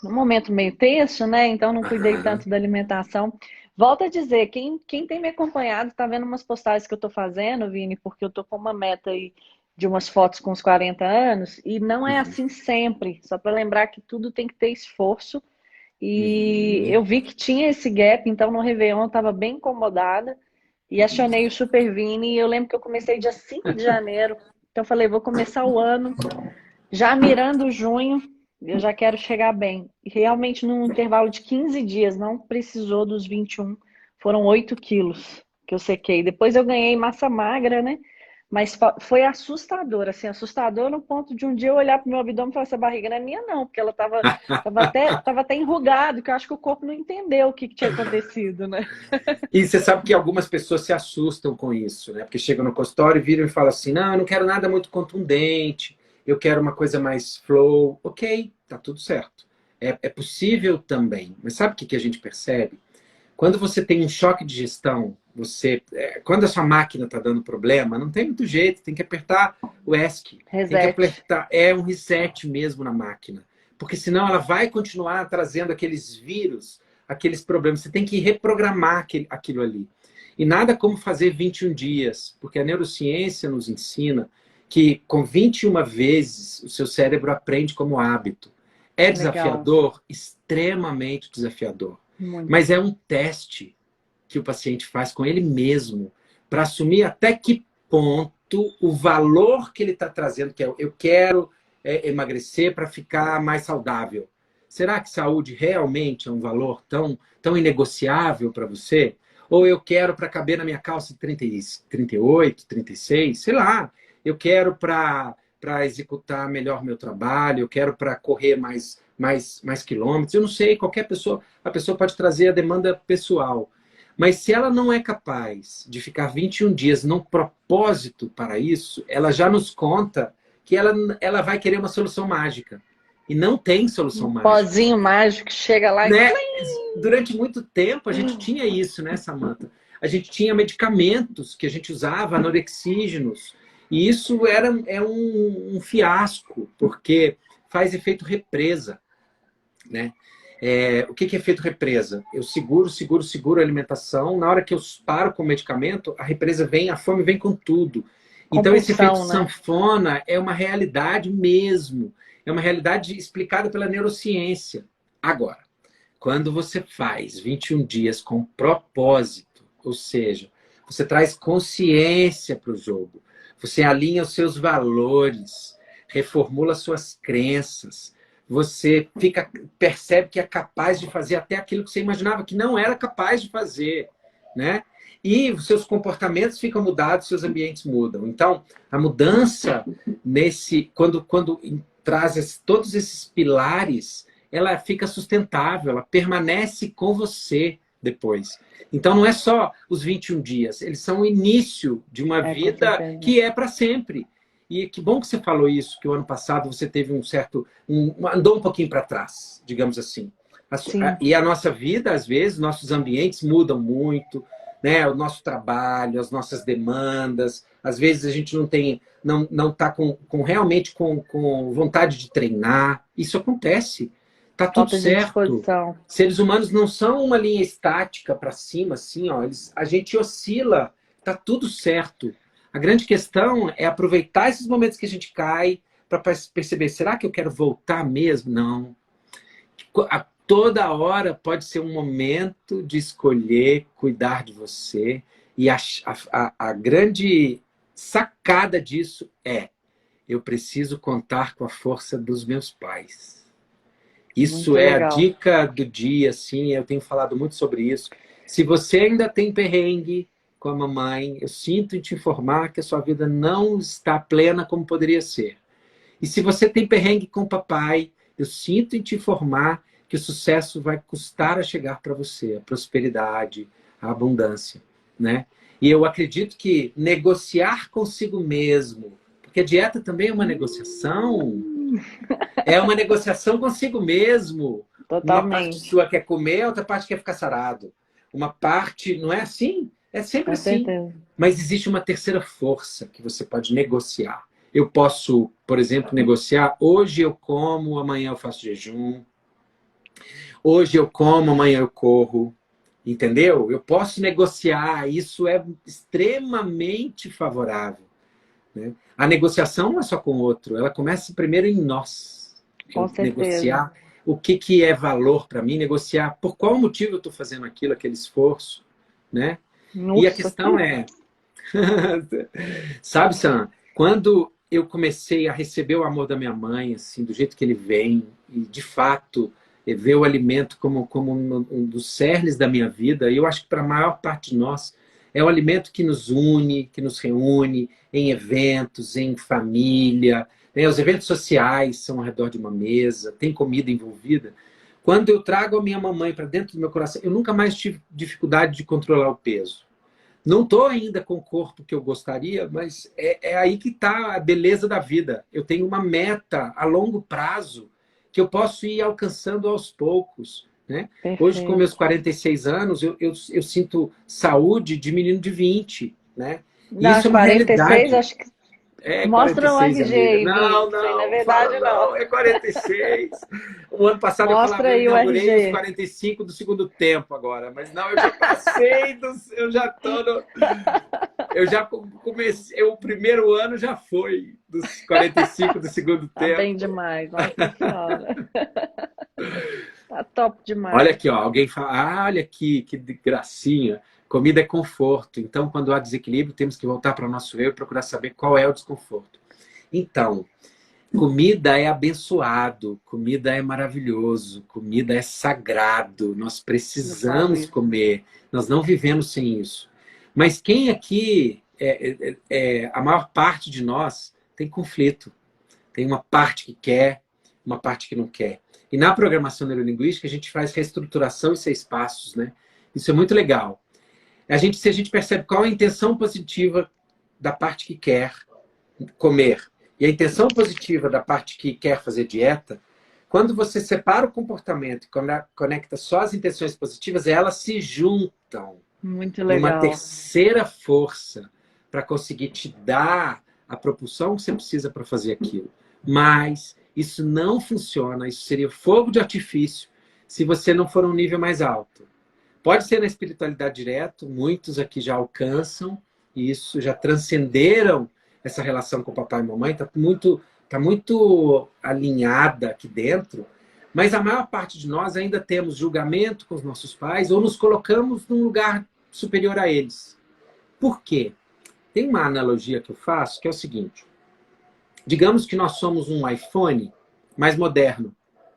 num momento meio tenso, né? Então não cuidei Aham. tanto da alimentação. Volto a dizer, quem tem me acompanhado está vendo umas postagens que eu estou fazendo, Vini, porque eu estou com uma meta aí de umas fotos com os 40 anos, e não é Uhum. assim sempre. Só para lembrar que tudo tem que ter esforço. E Uhum. eu vi que tinha esse gap, então no Réveillon eu estava bem incomodada e acionei o Super Vini. E eu lembro que eu comecei dia 5 de janeiro, então eu falei, vou começar o ano já mirando junho, eu já quero chegar bem. E realmente, num intervalo de 15 dias, não precisou dos 21, foram 8 quilos que eu sequei. Depois eu ganhei massa magra, né? Mas foi assustador, assim, assustador no ponto de um dia eu olhar para o meu abdômen e falar, essa barriga não é minha não, porque ela tava até enrugado, que eu acho que o corpo não entendeu o que tinha acontecido, né? E você sabe que algumas pessoas se assustam com isso, né? Porque chegam no consultório e viram e falam assim: não, eu não quero nada muito contundente, eu quero uma coisa mais flow. Ok, tá tudo certo. É possível também. Mas sabe o que a gente percebe? Quando você tem um choque de gestão, quando a sua máquina está dando problema, não tem muito jeito, tem que apertar o ESC, tem que Reset. apertar, um reset mesmo na máquina, porque senão ela vai continuar trazendo aqueles vírus, aqueles problemas. Você tem que reprogramar aquilo ali. E nada como fazer 21 dias, porque a neurociência nos ensina que com 21 vezes o seu cérebro aprende como hábito. É Legal. desafiador? Extremamente desafiador. Mas Muito. é um teste que o paciente faz com ele mesmo para assumir até que ponto fato o valor que ele está trazendo, que é eu quero emagrecer para ficar mais saudável. Será que saúde realmente é um valor tão inegociável para você? Ou eu quero para caber na minha calça de 30, 38, 36, sei lá. Eu quero para executar melhor meu trabalho, eu quero para correr mais quilômetros. Eu não sei, qualquer pessoa, a pessoa pode trazer a demanda pessoal. Mas se ela não é capaz de ficar 21 dias num propósito para isso, ela já nos conta que ela vai querer uma solução mágica. E não tem solução mágica. Pozinho mágico que chega lá e... Né? Durante muito tempo a gente tinha isso, né, Samantha? A gente tinha medicamentos que a gente usava, anorexígenos, e isso é um fiasco, porque faz efeito represa, né? O que é efeito represa? Eu seguro a alimentação, na hora que eu paro com o medicamento, a represa vem, a fome vem com tudo. Então esse efeito sanfona é uma realidade mesmo, é uma realidade explicada pela neurociência. Agora, quando você faz 21 dias com propósito, ou seja, você traz consciência para o jogo, você alinha os seus valores, reformula suas crenças, você percebe que é capaz de fazer até aquilo que você imaginava que não era capaz de fazer, né? E os seus comportamentos ficam mudados, seus ambientes mudam. Então, a mudança quando traz todos esses pilares, ela fica sustentável, ela permanece com você depois. Então, não é só os 21 dias, eles são o início de uma vida que é para sempre. E que bom que você falou isso, que o ano passado você teve andou um pouquinho para trás, digamos assim. E a nossa vida, às vezes, nossos ambientes mudam muito, né? O nosso trabalho, as nossas demandas. Às vezes a gente não está realmente com vontade de treinar. Isso acontece. Tá tudo certo. Seres humanos não são uma linha estática para cima, assim, ó. A gente oscila, tá tudo certo. A grande questão é aproveitar esses momentos que a gente cai para perceber, será que eu quero voltar mesmo? Não. A toda hora pode ser um momento de escolher cuidar de você. E a grande sacada disso é: eu preciso contar com a força dos meus pais. Isso é a dica do dia, assim, eu tenho falado muito sobre isso. Se você ainda tem perrengue com a mamãe, eu sinto em te informar que a sua vida não está plena como poderia ser. E se você tem perrengue com o papai, eu sinto em te informar que o sucesso vai custar a chegar para você, a prosperidade, a abundância, né? E eu acredito que negociar consigo mesmo, porque a dieta também é uma negociação, consigo mesmo. Totalmente. Uma parte sua quer comer, a outra parte quer ficar sarado. Uma parte, não é assim? É sempre assim. Mas existe uma terceira força que você pode negociar. Eu posso, por exemplo, negociar: hoje eu como, amanhã eu faço jejum. Hoje eu como, amanhã eu corro. Entendeu? Eu posso negociar. Isso é extremamente favorável, né? A negociação não é só com o outro. Ela começa primeiro em nós. Com certeza. Negociar o que é valor para mim. Negociar por qual motivo eu estou fazendo aquilo, aquele esforço, né? Nossa. E a questão é... Sabe, Sam, quando eu comecei a receber o amor da minha mãe, assim, do jeito que ele vem, e de fato ver o alimento como um dos cernes da minha vida, e eu acho que para a maior parte de nós é o alimento que nos une, que nos reúne em eventos, em família, né? Os eventos sociais são ao redor de uma mesa, tem comida envolvida. Quando eu trago a minha mamãe para dentro do meu coração, eu nunca mais tive dificuldade de controlar o peso. Não estou ainda com o corpo que eu gostaria, mas é aí que está a beleza da vida. Eu tenho uma meta a longo prazo que eu posso ir alcançando aos poucos, né? Hoje, com meus 46 anos, eu sinto saúde de menino de 20, né? Não, isso é uma 46, realidade. Acho que... Mostra 46, o RG aí. Não, na verdade, não. É 46. O ano passado Mostra eu falava, aí eu inaugurei os 45 do segundo tempo agora. Mas não, eu já passei, eu já tô no... Eu já comecei, o primeiro ano já foi dos 45 do segundo tempo. Tá bem demais, nossa senhora. Tá top demais. Olha aqui, ó, alguém fala, olha aqui, que gracinha. Comida é conforto. Então, quando há desequilíbrio, temos que voltar para o nosso eu e procurar saber qual é o desconforto. Então, comida é abençoado, comida é maravilhoso, comida é sagrado. Nós precisamos comer. Nós não vivemos sem isso. Mas quem aqui, a maior parte de nós, tem conflito. Tem uma parte que quer, uma parte que não quer. E na programação neurolinguística, a gente faz reestruturação em 6 passos, né? Isso é muito legal. Se a gente percebe qual é a intenção positiva da parte que quer comer e a intenção positiva da parte que quer fazer dieta, quando você separa o comportamento e conecta só as intenções positivas, elas se juntam. Muito legal. Uma terceira força para conseguir te dar a propulsão que você precisa para fazer aquilo. Mas isso não funciona, isso seria fogo de artifício se você não for um nível mais alto. Pode ser na espiritualidade direto, muitos aqui já alcançam isso, já transcenderam essa relação com o papai e mamãe, está muito alinhada aqui dentro, mas a maior parte de nós ainda temos julgamento com os nossos pais ou nos colocamos num lugar superior a eles. Por quê? Tem uma analogia que eu faço que é o seguinte. Digamos que nós somos um iPhone mais moderno,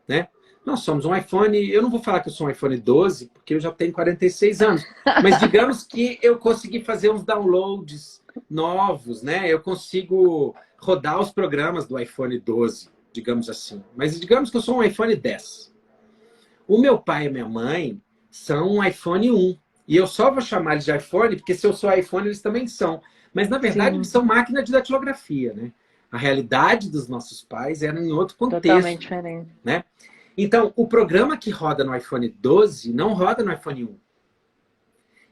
né? Nós somos um iPhone, eu não vou falar que eu sou um iPhone 12, porque eu já tenho 46 anos, mas digamos que eu consegui fazer uns downloads novos, né? Eu consigo rodar os programas do iPhone 12, digamos assim. Mas digamos que eu sou um iPhone 10. O meu pai e a minha mãe são um iPhone 1. E eu só vou chamar eles de iPhone, porque se eu sou iPhone, eles também são. Mas, na verdade, eles são máquina de datilografia, né? A realidade dos nossos pais era em outro contexto. Totalmente diferente. Né? Então, o programa que roda no iPhone 12 não roda no iPhone 1.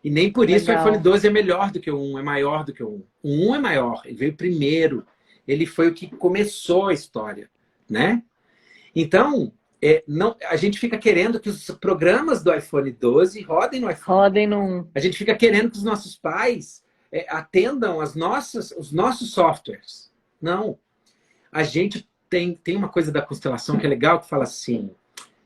E nem por isso o iPhone 12 é melhor do que o 1, é maior do que o 1. O 1 é maior, ele veio primeiro. Ele foi o que começou a história, né? Então, a gente fica querendo que os programas do iPhone 12 rodem no iPhone. Rodem no 1. A gente fica querendo que os nossos pais atendam os nossos softwares. Não. A gente tem uma coisa da constelação que é legal, que fala assim,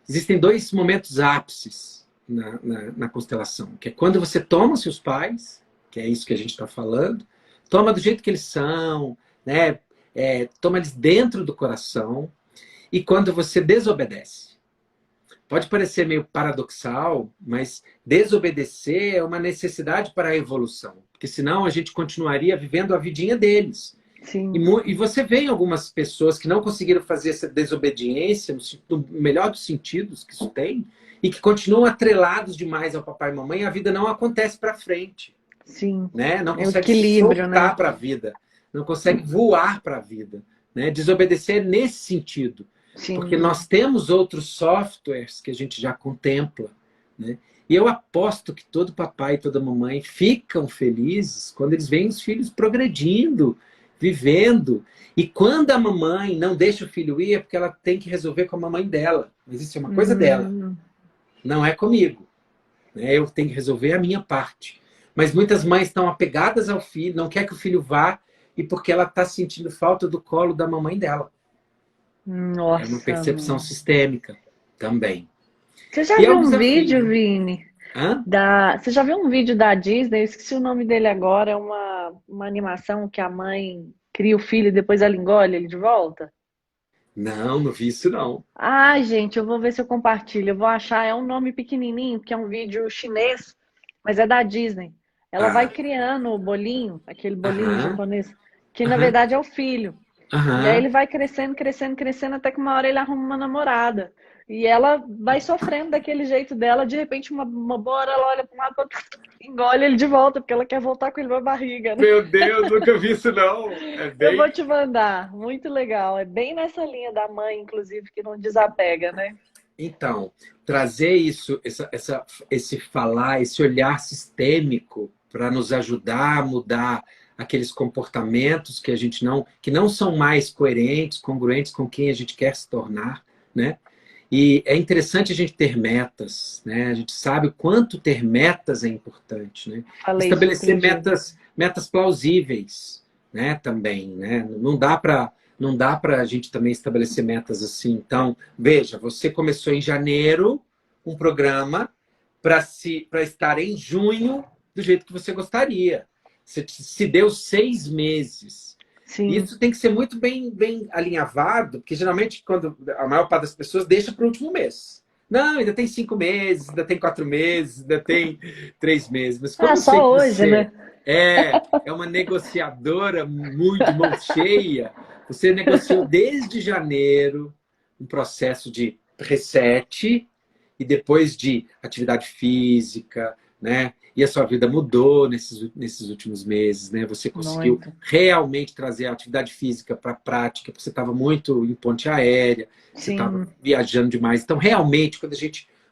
existem 2 momentos ápices na constelação, que é quando você toma seus pais, que é isso que a gente está falando, toma do jeito que eles são, né? Toma eles dentro do coração, e quando você desobedece. Pode parecer meio paradoxal, mas desobedecer é uma necessidade para a evolução, porque senão a gente continuaria vivendo a vidinha deles. Sim. E você vê em algumas pessoas que não conseguiram fazer essa desobediência, no melhor dos sentidos que isso tem, e que continuam atrelados demais ao papai e mamãe, e a vida não acontece para frente. Sim. Né? Não É consegue equilíbrio, soltar, né? para a vida, não consegue voar para a vida. Né? Desobedecer nesse sentido. Sim. Porque nós temos outros softwares que a gente já contempla. Né? E eu aposto que todo papai e toda mamãe ficam felizes quando eles veem os filhos progredindo, vivendo. E quando a mamãe não deixa o filho ir, é porque ela tem que resolver com a mamãe dela. Mas isso é uma coisa dela. Não é comigo. Né? Eu tenho que resolver a minha parte. Mas muitas mães estão apegadas ao filho, não quer que o filho vá, e porque ela está sentindo falta do colo da mamãe dela. Nossa. É uma percepção sistêmica também. Você já viu um vídeo, Vini? Você já viu um vídeo da Disney? Eu esqueci o nome dele agora. É uma animação que a mãe cria o filho e depois ela engole ele de volta? Não vi isso não. Ah, gente, eu vou ver se eu compartilho. Eu vou achar, é um nome pequenininho, porque é um vídeo chinês, mas é da Disney. Ela vai criando o bolinho, aquele bolinho japonês, que na verdade é o filho. E aí ele vai crescendo, crescendo, crescendo, até que uma hora ele arruma uma namorada. E ela vai sofrendo daquele jeito dela, de repente uma boa hora ela olha para um lado, engole ele de volta, porque ela quer voltar com ele na barriga. Né? Meu Deus, nunca vi isso não. Eu vou te mandar, muito legal. É bem nessa linha da mãe, inclusive, que não desapega, né? Então, trazer isso, esse falar, esse olhar sistêmico para nos ajudar a mudar aqueles comportamentos que não são mais coerentes, congruentes com quem a gente quer se tornar, né? E é interessante a gente ter metas, né? A gente sabe o quanto ter metas é importante, né? Estabelecer metas plausíveis, né? Também, né? Não dá para a gente também estabelecer metas assim. Então, veja, você começou em janeiro um programa para estar em junho do jeito que você gostaria. Você se deu 6 meses. Sim. Isso tem que ser muito bem alinhavado, porque geralmente quando a maior parte das pessoas deixa para o último mês. Não, ainda tem 5 meses, ainda tem 4 meses, ainda tem 3 meses. Mas como eu sei Só que hoje, você né? é uma negociadora muito de mão cheia, você negociou desde janeiro um processo de reset e depois de atividade física, né? E a sua vida mudou nesses últimos meses, né? Você conseguiu Muito. realmente trazer a atividade física para a prática, porque você estava muito em ponte aérea, você estava Sim. viajando demais. Então, realmente, quando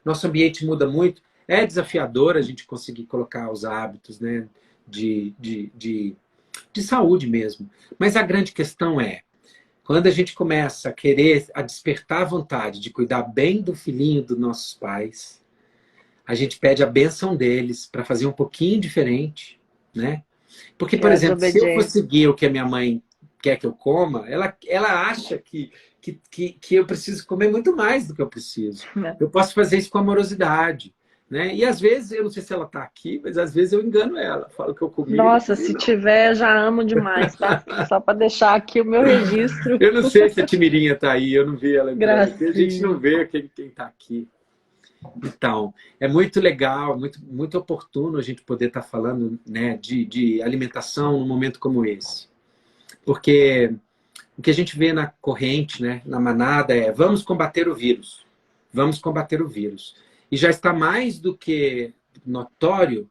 nosso ambiente muda muito, é desafiador a gente conseguir colocar os hábitos, né? De saúde mesmo. Mas a grande questão é, quando a gente começa a querer, a despertar a vontade de cuidar bem do filhinho dos nossos pais, a gente pede a bênção deles para fazer um pouquinho diferente, né? Porque, Que por é a exemplo, se eu for desobediência. seguir o que a minha mãe quer que eu coma, ela acha que eu preciso comer muito mais do que eu preciso. Né? Eu posso fazer isso com amorosidade, né? E às vezes, eu não sei se ela está aqui, mas às vezes eu engano ela. Falo que eu comi, não Nossa, comi, se não. tiver, já amo demais, tá? Só para deixar aqui o meu registro. Eu não sei se a Timirinha está aí, eu não vi ela entrando aqui. A gente não Gracinha. vê quem está aqui. Então, é muito legal, muito oportuno a gente poder estar falando, né, de alimentação num momento como esse. Porque o que a gente vê na corrente, né, na manada, é vamos combater o vírus. Vamos combater o vírus. E já está mais do que notório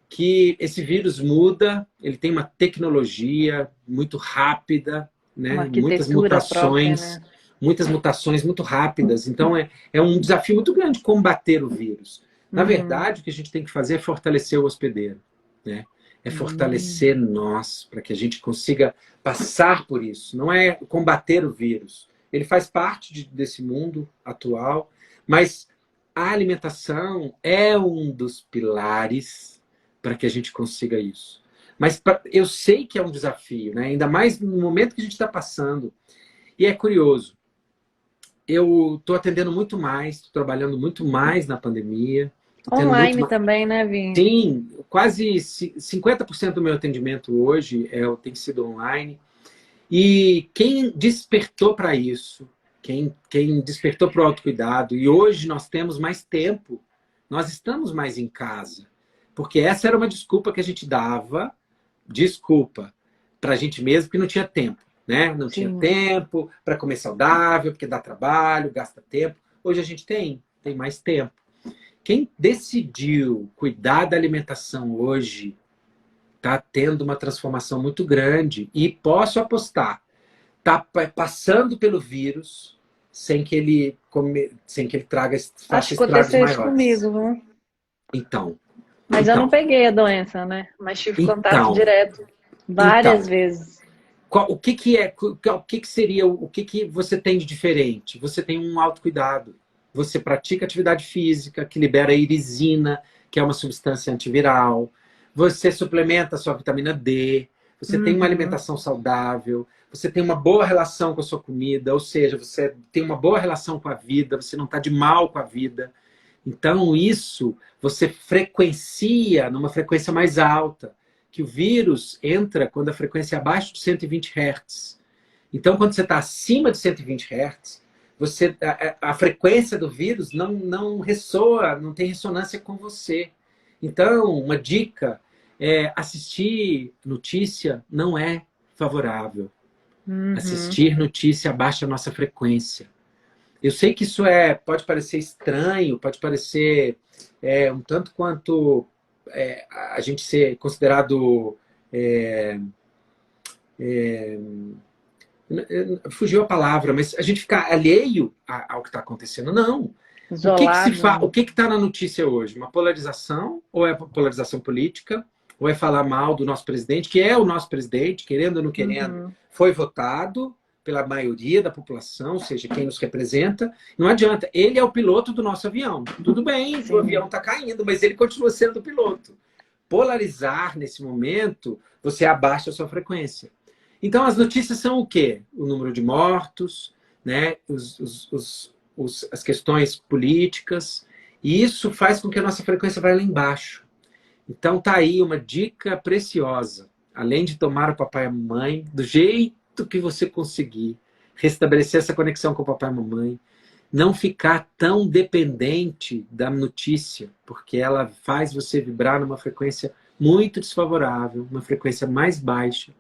que esse vírus muda, ele tem uma tecnologia muito rápida, Uma né? arquitetura própria, né? Muitas mutações muito rápidas. Então, é um desafio muito grande combater o vírus. Na Uhum. verdade, o que a gente tem que fazer é fortalecer o hospedeiro, né? É Hum. fortalecer nós, para que a gente consiga passar por isso. Não é combater o vírus. Ele faz parte desse mundo atual, mas a alimentação é um dos pilares para que a gente consiga isso. Mas eu sei que é um desafio, né? Ainda mais no momento que a gente está passando. E é curioso, eu estou atendendo muito mais, estou trabalhando muito mais na pandemia, estou tendo muito Online mais. também, né, Vini? Sim, quase 50% do meu atendimento hoje tem sido online. E quem despertou para isso, quem despertou para o autocuidado, e hoje nós temos mais tempo, nós estamos mais em casa. Porque essa era uma desculpa que a gente dava, desculpa, para a gente mesmo, que não tinha tempo. Né? Não tinha Sim. tempo para comer saudável, porque dá trabalho, gasta tempo. Hoje a gente tem mais tempo. Quem decidiu cuidar da alimentação hoje está tendo uma transformação muito grande. E posso apostar, está passando pelo vírus sem que ele Acho faça que estragos aconteceu isso maiores. comigo, viu? Então, Mas eu não então, peguei a doença, né? Mas tive contato então, direto várias então. vezes. O que seria, o que você tem de diferente? Você tem um autocuidado. Você pratica atividade física, que libera a irisina, que é uma substância antiviral. Você suplementa a sua vitamina D. Você tem uma Uhum. alimentação saudável. Você tem uma boa relação com a sua comida, ou seja, você tem uma boa relação com a vida, você não está de mal com a vida. Então, isso você frequencia numa frequência mais alta, que o vírus entra quando a frequência é abaixo de 120 Hz. Então, quando você está acima de 120 Hz, a frequência do vírus não ressoa, não tem ressonância com você. Então, uma dica é assistir notícia não é favorável. Uhum. Assistir notícia abaixa a nossa frequência. Eu sei que isso pode parecer estranho, pode parecer um tanto quanto a gente ser considerado. é, Fugiu a palavra, mas a gente ficar alheio ao que está acontecendo. Não. Isolado, O né? que está na notícia hoje? Uma polarização? Ou é polarização política? Ou é falar mal do nosso presidente, que é o nosso presidente, querendo ou não querendo, Uhum. foi votado pela maioria da população, ou seja, quem nos representa. Não adianta, ele é o piloto do nosso avião. Tudo bem, o Sim. avião está caindo, mas ele continua sendo o piloto. Polarizar nesse momento, você abaixa a sua frequência. Então, as notícias são o quê? O número de mortos, né? As questões políticas, e isso faz com que a nossa frequência vá lá embaixo. Então tá aí uma dica preciosa. Além de tomar o papai e a mamãe, do jeito que você conseguir, restabelecer essa conexão com o papai e a mamãe, não ficar tão dependente da notícia, porque ela faz você vibrar numa frequência muito desfavorável, uma frequência mais baixa.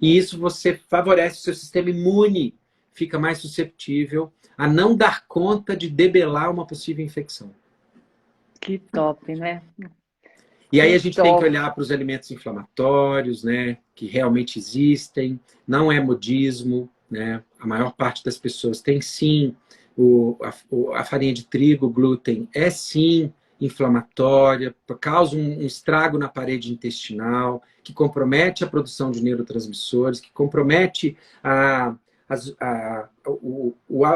E isso você favorece o seu sistema imune, fica mais susceptível a não dar conta de debelar uma possível infecção. Que top, né? E aí Que a gente tem que top. olhar para os alimentos inflamatórios, né, que realmente existem, não é modismo, né? A maior parte das pessoas tem sim a farinha de trigo, o glúten é sim inflamatória, causa um estrago na parede intestinal, que compromete a produção de neurotransmissores, que compromete a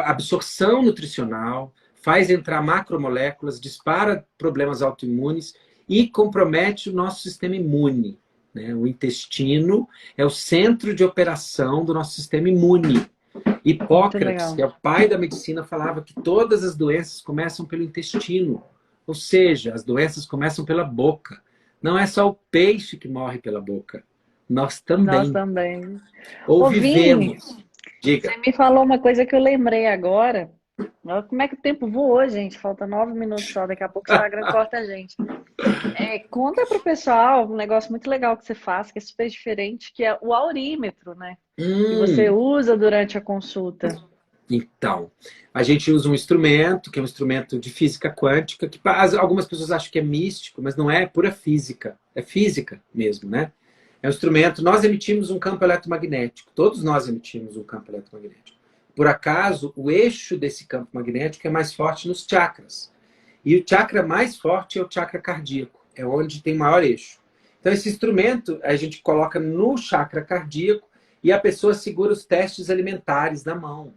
absorção nutricional, faz entrar macromoléculas, dispara problemas autoimunes e compromete o nosso sistema imune. Né? O intestino é o centro de operação do nosso sistema imune. Muito Hipócrates, legal. que é o pai da medicina, falava que todas as doenças começam pelo intestino. Ou seja, as doenças começam pela boca. Não é só o peixe que morre pela boca. Nós Nós também. também. Ou Ô, Vini, vivemos. você Diga. me falou uma coisa que eu lembrei agora. Olha como é que o tempo voou, gente. Falta 9 minutos só. Daqui a pouco o Instagram corta a gente. Conta pro pessoal um negócio muito legal que você faz, que é super diferente, que é o aurímetro, né? Que você Hum, usa durante a consulta. então, a gente usa um instrumento, que é um instrumento de física quântica, que algumas pessoas acham que é místico, mas não é, é pura física. É física mesmo, né? É um instrumento, nós emitimos um campo eletromagnético, todos nós emitimos um campo eletromagnético. Por acaso, o eixo desse campo magnético é mais forte nos chakras. E o chakra mais forte é o chakra cardíaco, é onde tem maior eixo. Então, esse instrumento a gente coloca no chakra cardíaco e a pessoa segura os testes alimentares na mão.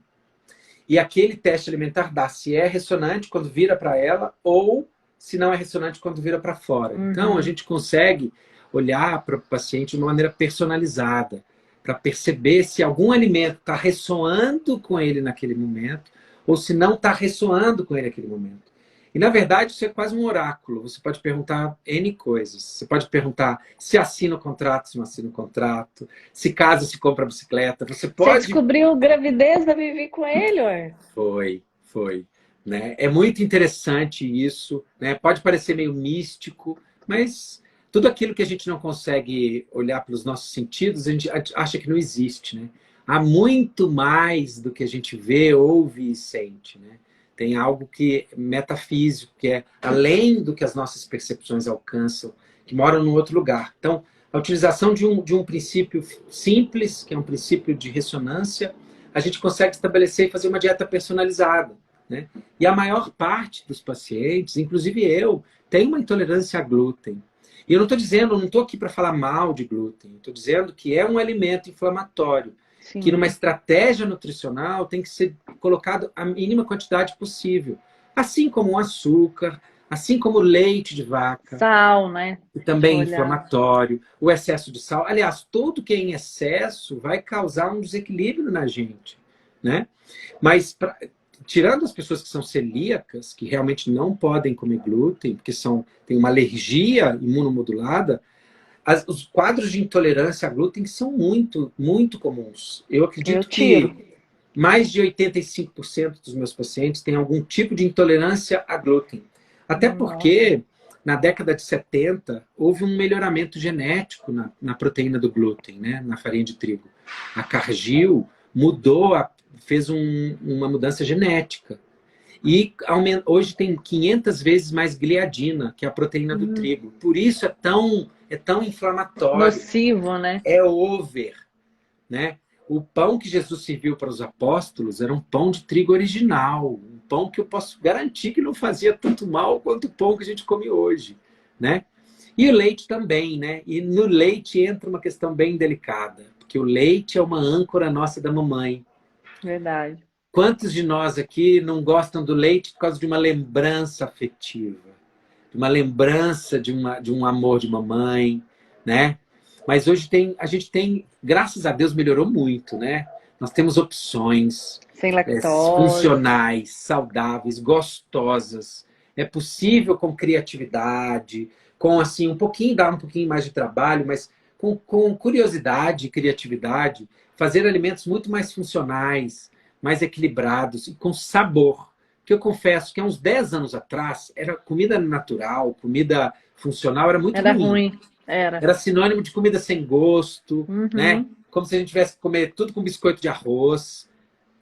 E aquele teste alimentar dá se é ressonante quando vira para ela ou se não é ressonante quando vira para fora. Então, a Uhum. gente consegue olhar para o paciente de uma maneira personalizada, para perceber se algum alimento está ressoando com ele naquele momento ou se não está ressoando com ele naquele momento. E, na verdade, isso é quase um oráculo. Você pode perguntar N coisas. Você pode perguntar se assina o contrato, se não assina o contrato, se casa, se compra a bicicleta. Você Você pode. descobriu gravidez da Vivi com ele, ué? Foi. Né? É muito interessante isso. Né? Pode parecer meio místico, mas tudo aquilo que a gente não consegue olhar pelos nossos sentidos, a gente acha que não existe. Né? Há muito mais do que a gente vê, ouve e sente. Né? Tem algo que é metafísico, que é além do que as nossas percepções alcançam, que moram num outro lugar. Então, a utilização de um princípio simples, que é um princípio de ressonância, a gente consegue estabelecer e fazer uma dieta personalizada. Né? E a maior parte dos pacientes, inclusive eu, tem uma intolerância a glúten. E eu não estou dizendo, não estou aqui para falar mal de glúten, estou dizendo que é um alimento inflamatório, que numa Sim. estratégia nutricional tem que ser colocado a mínima quantidade possível. Assim como o açúcar, assim como o leite de vaca, Sal, né? e Se também olhar. inflamatório, o excesso de sal. Aliás, tudo que é em excesso vai causar um desequilíbrio na gente, né? Mas, tirando as pessoas que são celíacas, que realmente não podem comer glúten, porque têm uma alergia imunomodulada, os quadros de intolerância a glúten são muito, muito comuns. Eu Eu acredito tiro. que mais de 85% dos meus pacientes têm algum tipo de intolerância a glúten. Até Nossa. porque, na década de 70, houve um melhoramento genético na proteína do glúten, né, na farinha de trigo. A Cargill fez uma mudança genética. E hoje tem 500 vezes mais gliadina, que é a proteína do Hum, trigo. Por isso é tão inflamatório, Nocivo, né? é over, né? O pão que Jesus serviu para os apóstolos era um pão de trigo original, um pão que eu posso garantir que não fazia tanto mal quanto o pão que a gente come hoje, né? E o leite também, né? E no leite entra uma questão bem delicada, porque o leite é uma âncora nossa da mamãe. Verdade. Quantos de nós aqui não gostam do leite por causa de uma lembrança afetiva? De uma lembrança de um amor de mamãe, né? Mas hoje a gente tem, graças a Deus, melhorou muito, né? Nós temos opções Sem lactose. funcionais, saudáveis, gostosas. É possível com criatividade, com assim, dá um pouquinho mais de trabalho, mas com curiosidade e criatividade, fazer alimentos muito mais funcionais, mais equilibrados e com sabor. Que eu confesso que há uns 10 anos atrás, era comida natural, comida funcional, era muito Era ruim. ruim, era. Era sinônimo de comida sem gosto, né? Uhum. Como se a gente tivesse que comer tudo com biscoito de arroz.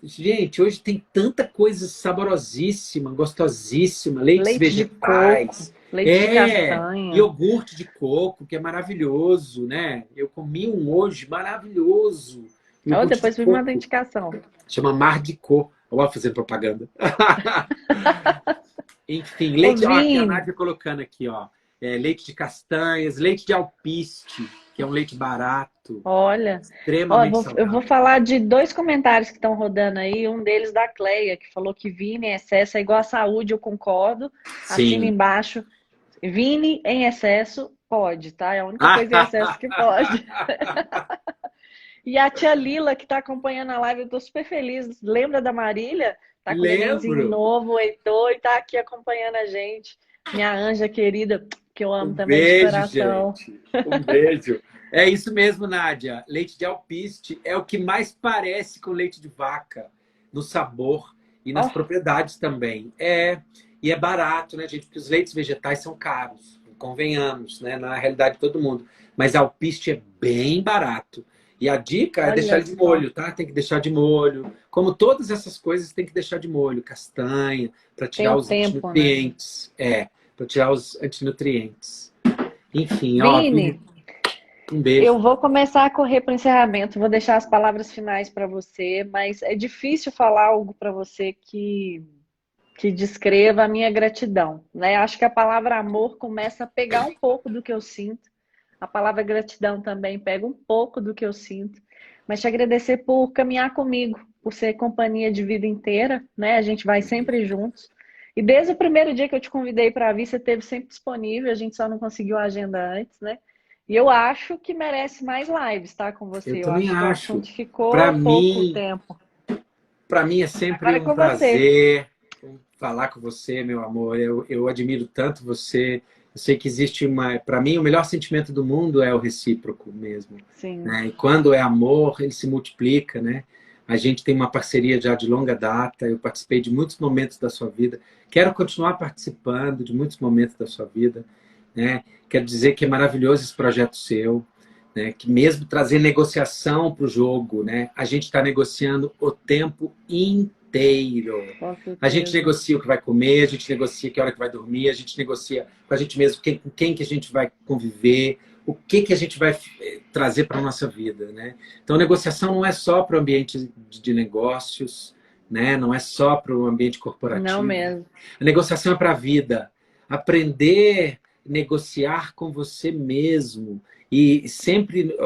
Gente, hoje tem tanta coisa saborosíssima, gostosíssima, leites Leite de coco, vegetais, leite de castanha. iogurte de coco, que é maravilhoso, né? Eu comi um hoje maravilhoso, Oh, iogurte de depois vi uma coco, indicação. chama Mar de Co. Olha fazendo propaganda. Enfim, Ô, leite, ó, aqui a Vini, Nádia colocando aqui, ó, leite de castanhas, leite de alpiste, que é um leite barato, olha, ó, extremamente eu vou saudável. falar de dois comentários que estão rodando aí. Um deles da Cleia, que falou que Vini em excesso é igual à saúde, eu concordo. Assina Sim. embaixo. Vini em excesso pode, tá? É a única coisa em excesso que pode. E a tia Lila, que está acompanhando a live, eu tô super feliz. Lembra da Marília? Tá com o nenenzinho Lembro. novo, o Heitor, e tá aqui acompanhando a gente. Minha anja querida, que eu Um amo também de beijo, coração. gente. Um beijo. É isso mesmo, Nádia. Leite de alpiste é o que mais parece com leite de vaca, no sabor e nas Ó, propriedades também. E é barato, né, gente? Porque os leites vegetais são caros, convenhamos, né? Na realidade, de todo mundo. Mas alpiste é bem barato. E a dica é deixar olha ele de só. molho, tá? Tem que deixar de molho. Como todas essas coisas, tem que deixar de molho. Castanha, para Tem tirar o os tempo, né? antinutrientes. Para tirar os antinutrientes. Enfim, ó, Vini, um eu beijo. vou começar a correr para o encerramento, vou deixar as palavras finais para você, mas é difícil falar algo para você que descreva a minha gratidão, né? Acho que a palavra amor começa a pegar um pouco do que eu sinto. A palavra gratidão também pega um pouco do que eu sinto. Mas te agradecer por caminhar comigo, por ser companhia de vida inteira, né? A gente vai sempre juntos. E desde o primeiro dia que eu te convidei para vir, você esteve sempre disponível, a gente só não conseguiu a agenda antes, né? E eu acho que merece mais lives, tá, com Eu você. Eu também acho que o acho. assunto Para ficou pouco mim, tempo. para mim é sempre Agora é um com você. prazer falar com você, meu amor. Eu admiro tanto você. Eu sei que existe uma. Para mim, o melhor sentimento do mundo é o recíproco mesmo. Sim, Né? E quando é amor, ele se multiplica, né? A gente tem uma parceria já de longa data. Eu participei de muitos momentos da sua vida. Quero continuar participando de muitos momentos da sua vida, né? Quero dizer que é maravilhoso esse projeto seu, né? Que mesmo trazer negociação para o jogo, né? A gente está negociando o tempo inteiro. com A gente certeza. negocia o que vai comer, a gente negocia que hora que vai dormir, a gente negocia com a gente mesmo com quem que a gente vai conviver, o que que a gente vai trazer para a nossa vida, né? Então, negociação não é só para o ambiente de negócios, né? Não é só para o ambiente Não corporativo. mesmo. A negociação é para a vida. Aprender a negociar com você mesmo e sempre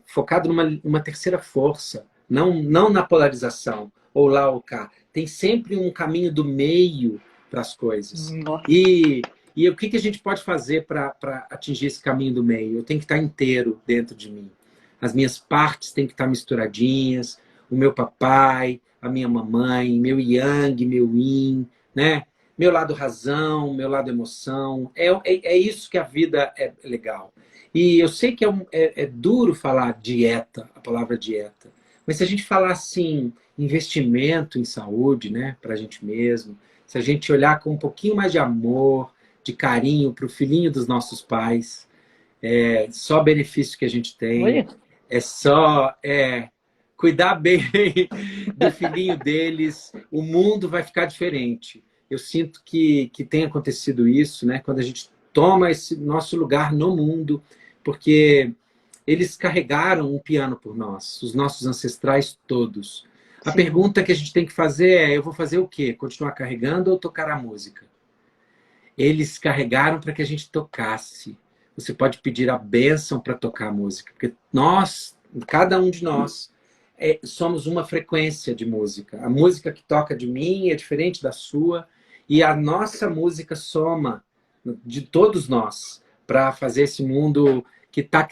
focado numa terceira força, não na polarização, ou lá ou cá. Tem sempre um caminho do meio para as coisas. Nossa. E o que a gente pode fazer para atingir esse caminho do meio? Eu tenho que estar inteiro dentro de mim. As minhas partes têm que estar misturadinhas, o meu papai, a minha mamãe, meu yang, meu yin, né? Meu lado razão, meu lado emoção. É isso que a vida é legal. E eu sei que é duro falar dieta, a palavra dieta, mas se a gente falar assim, investimento em saúde, né, para a gente mesmo, se a gente olhar com um pouquinho mais de amor, de carinho para o filhinho dos nossos pais, é só benefício que a gente tem, Oi? é só cuidar bem do filhinho deles, o mundo vai ficar diferente. Eu sinto que tem acontecido isso, né? Quando a gente toma esse nosso lugar no mundo, porque eles carregaram um piano por nós, os nossos ancestrais todos. A Sim. pergunta que a gente tem que fazer é: eu vou fazer o quê? Continuar carregando ou tocar a música? Eles carregaram para que a gente tocasse. Você pode pedir a bênção para tocar a música, porque nós, cada um de nós, somos uma frequência de música. A música que toca de mim é diferente da sua, e a nossa música soma de todos nós para fazer esse mundo que tá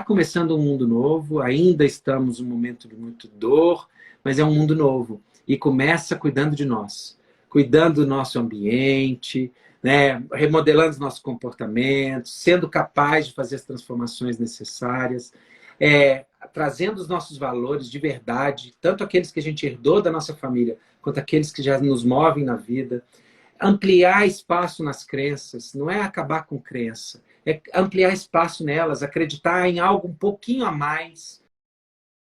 começando um mundo novo. Ainda estamos num momento de muito dor, mas é um mundo novo. E começa cuidando de nós, cuidando do nosso ambiente, né? Remodelando os nossos comportamentos, sendo capaz de fazer as transformações necessárias, trazendo os nossos valores de verdade, tanto aqueles que a gente herdou da nossa família, quanto aqueles que já nos movem na vida. Ampliar espaço nas crenças, não é acabar com crença, é ampliar espaço nelas, acreditar em algo um pouquinho a mais,